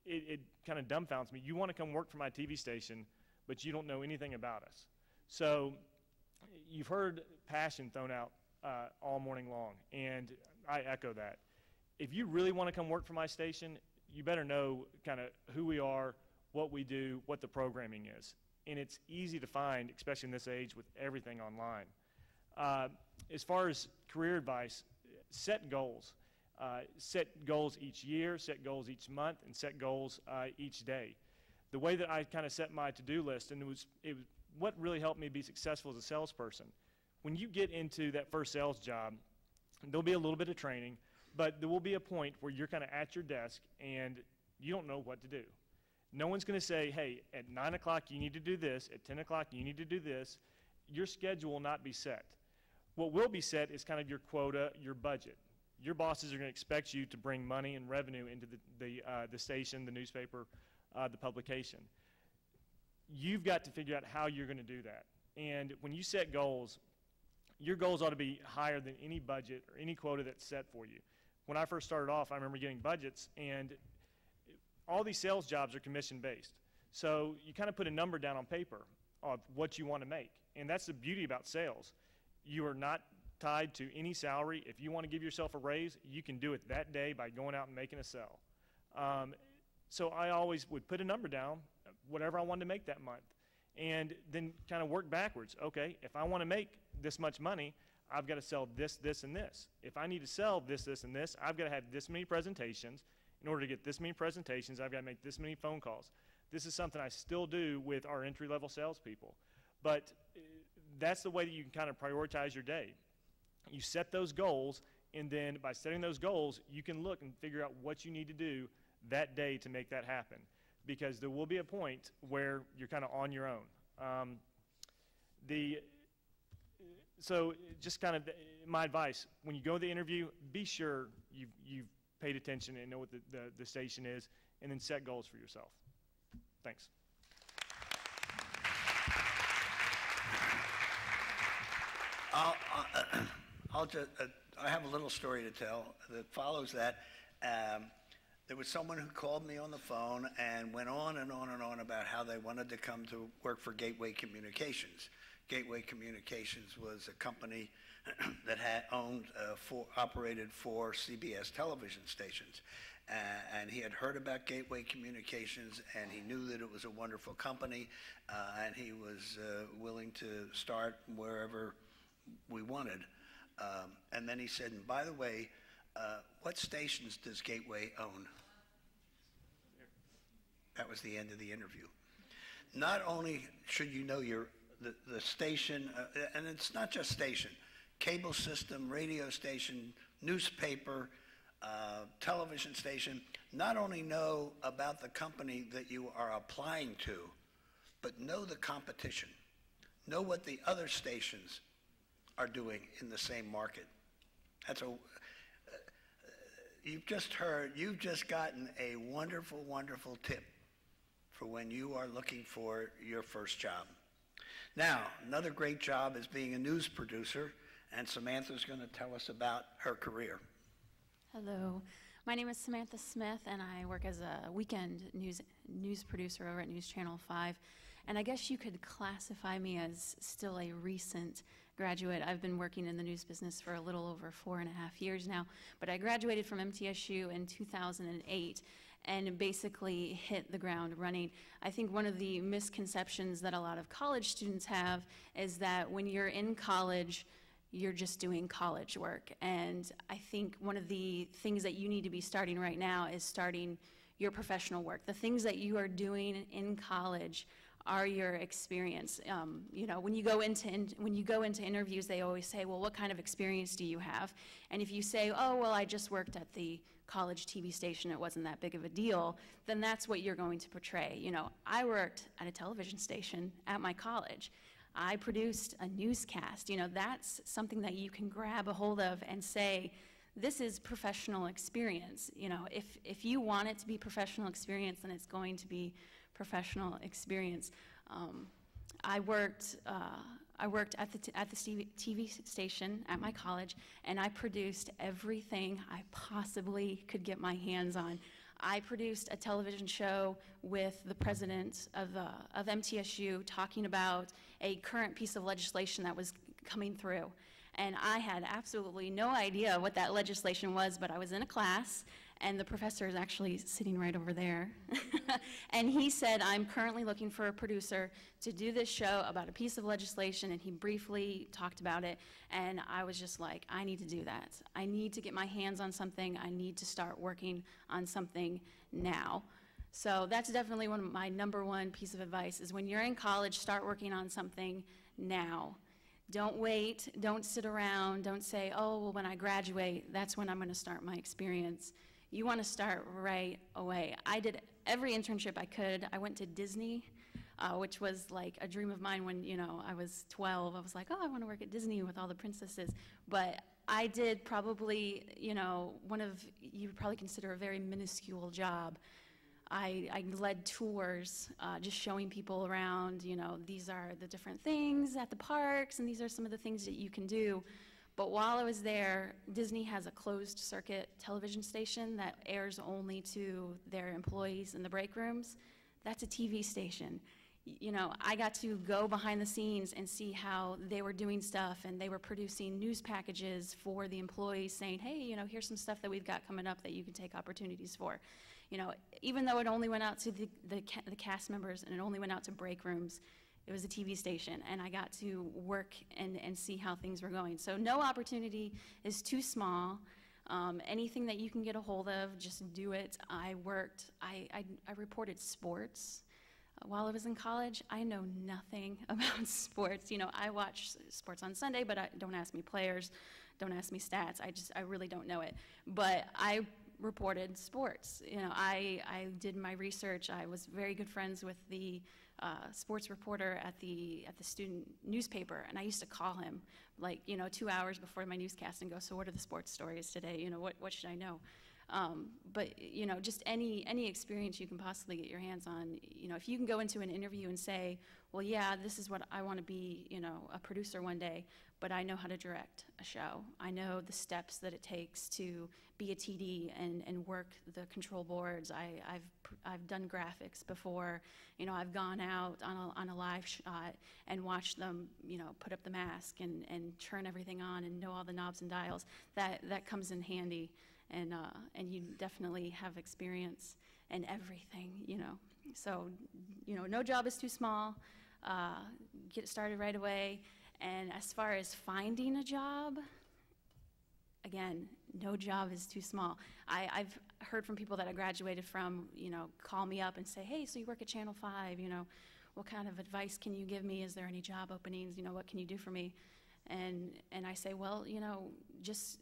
it kind of dumbfounds me. You want to come work for my TV station, but you don't know anything about us. So you've heard passion thrown out all morning long, and I echo that. If you really want to come work for my station, you better know kind of who we are, what we do, what the programming is. And it's easy to find, especially in this age with everything online. As far as career advice, set goals. Set goals each year, set goals each month, and set goals each day. The way that I kind of set my to-do list, and it was what really helped me be successful as a salesperson. When you get into that first sales job, there'll be a little bit of training, but there will be a point where you're kind of at your desk and you don't know what to do. No one's going to say, hey, at 9 o'clock you need to do this, at 10 o'clock you need to do this. Your schedule will not be set. What will be set is kind of your quota, your budget. Your bosses are going to expect you to bring money and revenue into the station, the newspaper, the publication. You've got to figure out how you're going to do that. And when you set goals, your goals ought to be higher than any budget or any quota that's set for you. When I first started off, I remember getting budgets, and all these sales jobs are commission-based. So you kind of put a number down on paper of what you want to make. And that's the beauty about sales. You are not tied to any salary. If you want to give yourself a raise, you can do it that day by going out and making a sell. So I always would put a number down, whatever I wanted to make that month, and then kind of work backwards. Okay, if I want to make this much money, I've got to sell this, this, and this. If I need to sell this, this, and this, I've got to have this many presentations. In order to get this many presentations, I've got to make this many phone calls. This is something I still do with our entry-level salespeople. But that's the way that you can kind of prioritize your day. You set those goals, and then by setting those goals, you can look and figure out what you need to do that day to make that happen. Because there will be a point where you're kind of on your own. So just kind of my advice, when you go to the interview, be sure you've paid attention and know what the station is, and then set goals for yourself. Thanks. I have a little story to tell that follows that. There was someone who called me on the phone and went on and on and on about how they wanted to come to work for Gateway Communications. Gateway Communications was a company that had operated 4 CBS television stations. And he had heard about Gateway Communications, and he knew that it was a wonderful company, and he was willing to start wherever we wanted. And then he said, and by the way, what stations does Gateway own? That was the end of the interview. Not only should you know the station, and it's not just station, cable system, radio station, newspaper, television station, not only know about the company that you are applying to, but know the competition. Know what the other stations are doing in the same market. You've just gotten a wonderful, wonderful tip for when you are looking for your first job. Now, another great job is being a news producer, and Samantha's going to tell us about her career. Hello, my name is Samantha Smith, and I work as a weekend news producer over at News Channel 5. And I guess you could classify me as still a recent graduate. I've been working in the news business for a little over 4.5 years now, but I graduated from MTSU in 2008 and basically hit the ground running. I think one of the misconceptions that a lot of college students have is that when you're in college, you're just doing college work. And I think one of the things that you need to be starting right now is starting your professional work. The things that you are doing in college are your experience. You know, when you go into interviews, they always say, well, what kind of experience do you have? And if you say, oh, well, I just worked at the college TV station, it wasn't that big of a deal, then that's what you're going to portray. You know, I worked at a television station at my college. I produced a newscast. You know, that's something that you can grab a hold of and say, this is professional experience. You know, if you want it to be professional experience, then it's going to be professional experience. I worked at the TV station at my college, and I produced everything I possibly could get my hands on. I produced a television show with the president of MTSU talking about a current piece of legislation that was coming through. And I had absolutely no idea what that legislation was, but I was in a class, and the professor is actually sitting right over there. And he said, I'm currently looking for a producer to do this show about a piece of legislation, and he briefly talked about it, and I was just like, I need to do that. I need to get my hands on something. I need to start working on something now. So that's definitely one of my #1 piece of advice is when you're in college, start working on something now. Don't wait, don't sit around, don't say, oh, well, when I graduate, that's when I'm gonna start my experience. You wanna start right away. I did every internship I could. I went to Disney, which was like a dream of mine when, you know, I was 12. I was like, oh, I wanna work at Disney with all the princesses. But I did probably, you know, one of, you would probably consider a very minuscule job. I led tours, just showing people around, you know, these are the different things at the parks, and these are some of the things that you can do. But while I was there, Disney has a closed circuit television station that airs only to their employees in the break rooms. That's a TV station. You know, I got to go behind the scenes and see how they were doing stuff, and they were producing news packages for the employees saying, hey, you know, here's some stuff that we've got coming up that you can take opportunities for. You know, even though it only went out to the cast members and it only went out to break rooms, it was a TV station, and I got to work and see how things were going. So no opportunity is too small. Anything that you can get a hold of, just do it. I reported sports. While I was in college, I know nothing about sports. You know, I watch sports on Sunday, but don't ask me players, don't ask me stats. I really don't know it. But I reported sports. You know, I did my research. I was very good friends with the sports reporter at the student newspaper, and I used to call him, like, you know, 2 hours before my newscast and go, so what are the sports stories today? You know, what should I know? But, you know, just any experience you can possibly get your hands on. You know, if you can go into an interview and say, well, yeah, this is what I want to be, you know, a producer one day, but I know how to direct a show. I know the steps that it takes to be a TD and work the control boards. I've done graphics before. You know, I've gone out on a live shot and watched them, you know, put up the mask and turn everything on and know all the knobs and dials. That comes in handy. And you definitely have experience in everything, you know. So, you know, no job is too small. Get started right away. And as far as finding a job, again, no job is too small. I've heard from people that I graduated from, you know, call me up and say, hey, so you work at Channel 5, you know, what kind of advice can you give me? Is there any job openings? You know, what can you do for me? And I say, well, you know, just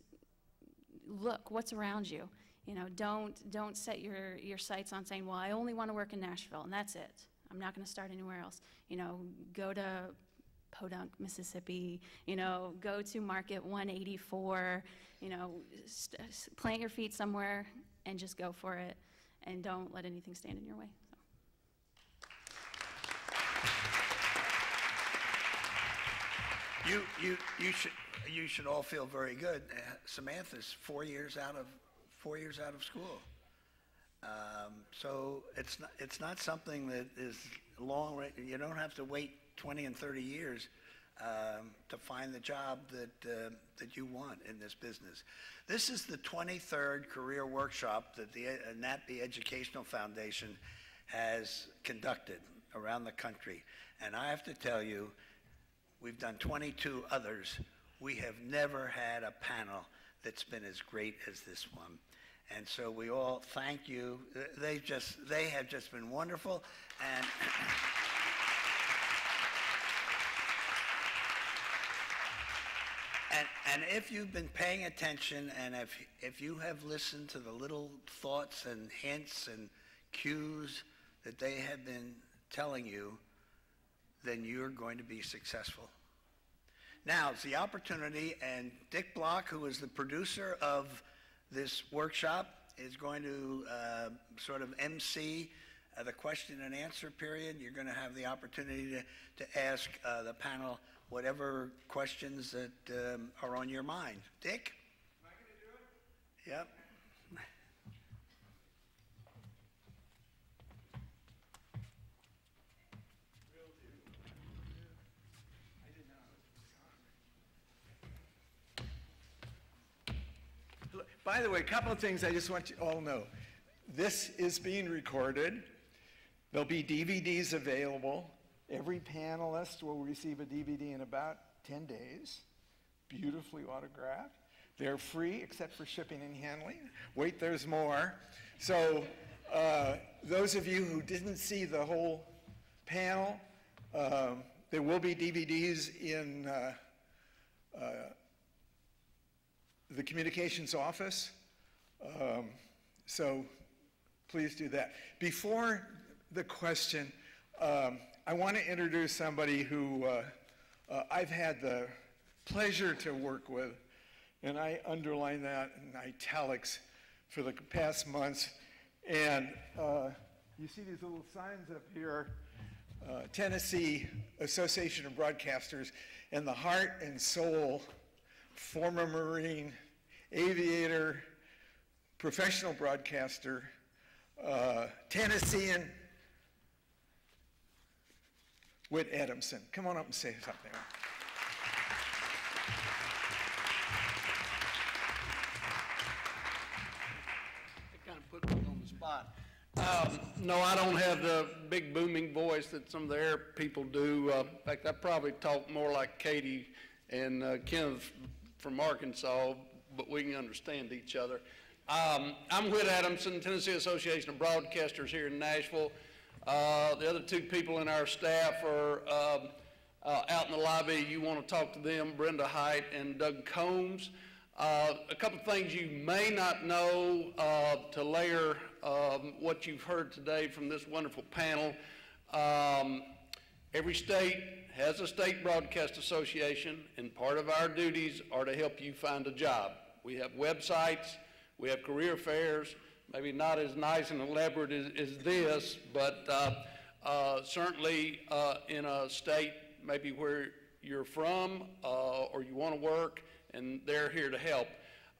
look what's around you. You know, don't set your sights on saying, well, I only want to work in Nashville, and that's it. I'm not going to start anywhere else. You know, go to Podunk, Mississippi, you know, go to Market 184, you know, plant your feet somewhere and just go for it, and don't let anything stand in your way. So. You should all feel very good. Samantha's 4 years out of school. So it's not something that is long. You don't have to wait 20 and 30 years to find the job that you want in this business. This is the 23rd career workshop that the NATPE Educational Foundation has conducted around the country. And I have to tell you, we've done 22 others we have never had a panel that's been as great as this one. And so we all thank you. They have just been wonderful. And if you've been paying attention, and if you have listened to the little thoughts and hints and cues that they have been telling you, then you're going to be successful. Now, it's the opportunity, and Dick Block, who is the producer of this workshop, is going to sort of MC the question and answer period. You're going to have the opportunity to ask the panel whatever questions that are on your mind. Dick? Am I going to do it? Yep. By the way, a couple of things I just want you all to know. This is being recorded. There'll be DVDs available. Every panelist will receive a DVD in about 10 days, beautifully autographed. They're free except for shipping and handling. Wait, there's more. So those of you who didn't see the whole panel, there will be DVDs in the communications office, so please do that. Before the question, I want to introduce somebody who I've had the pleasure to work with, and I underline that in italics for the past months. And you see these little signs up here, Tennessee Association of Broadcasters, and the heart and soul, former Marine, aviator, professional broadcaster, Tennessean, Whit Adamson. Come on up and say something. It kind of put me on the spot. No, I don't have the big booming voice that some of the air people do. In fact, I probably talk more like Katie and Kenneth from Arkansas, but we can understand each other. I'm Whit Adamson, Tennessee Association of Broadcasters here in Nashville. The other two people in our staff are out in the lobby. You want to talk to them, Brenda Height and Doug Combs. A couple of things you may not know to layer what you've heard today from this wonderful panel. Every state has a state broadcast association, and part of our duties are to help you find a job. We have websites, we have career fairs, maybe not as nice and elaborate as this, but certainly in a state maybe where you're from or you want to work, and they're here to help.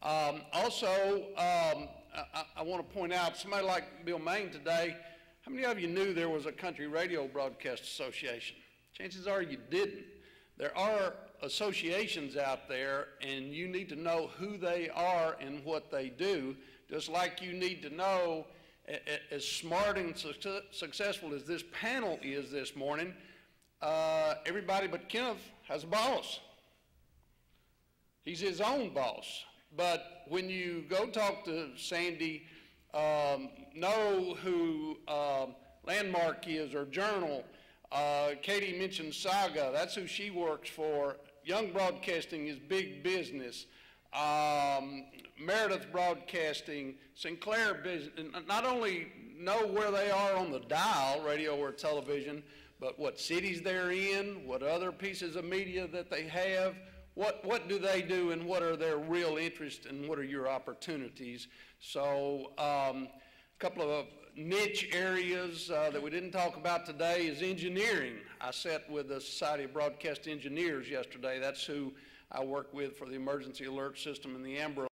Also, I want to point out, somebody like Bill Main today, how many of you knew there was a Country Radio Broadcast Association? Chances are you didn't. There are associations out there, and you need to know who they are and what they do, just like you need to know, as smart and successful as this panel is this morning, everybody but Kenneth has a boss. He's his own boss. But when you go talk to Sandy, know who Landmark is, or Journal. Katie mentioned Saga, that's who she works for. Young Broadcasting is big business. Merritt Broadcasting, Sinclair Business, not only know where they are on the dial, radio or television, but what cities they're in, what other pieces of media that they have, what do they do, and what are their real interests, and what are your opportunities. So a couple of niche areas that we didn't talk about today is engineering. I sat with the Society of Broadcast Engineers yesterday. That's who I work with for the emergency alert system and the Amber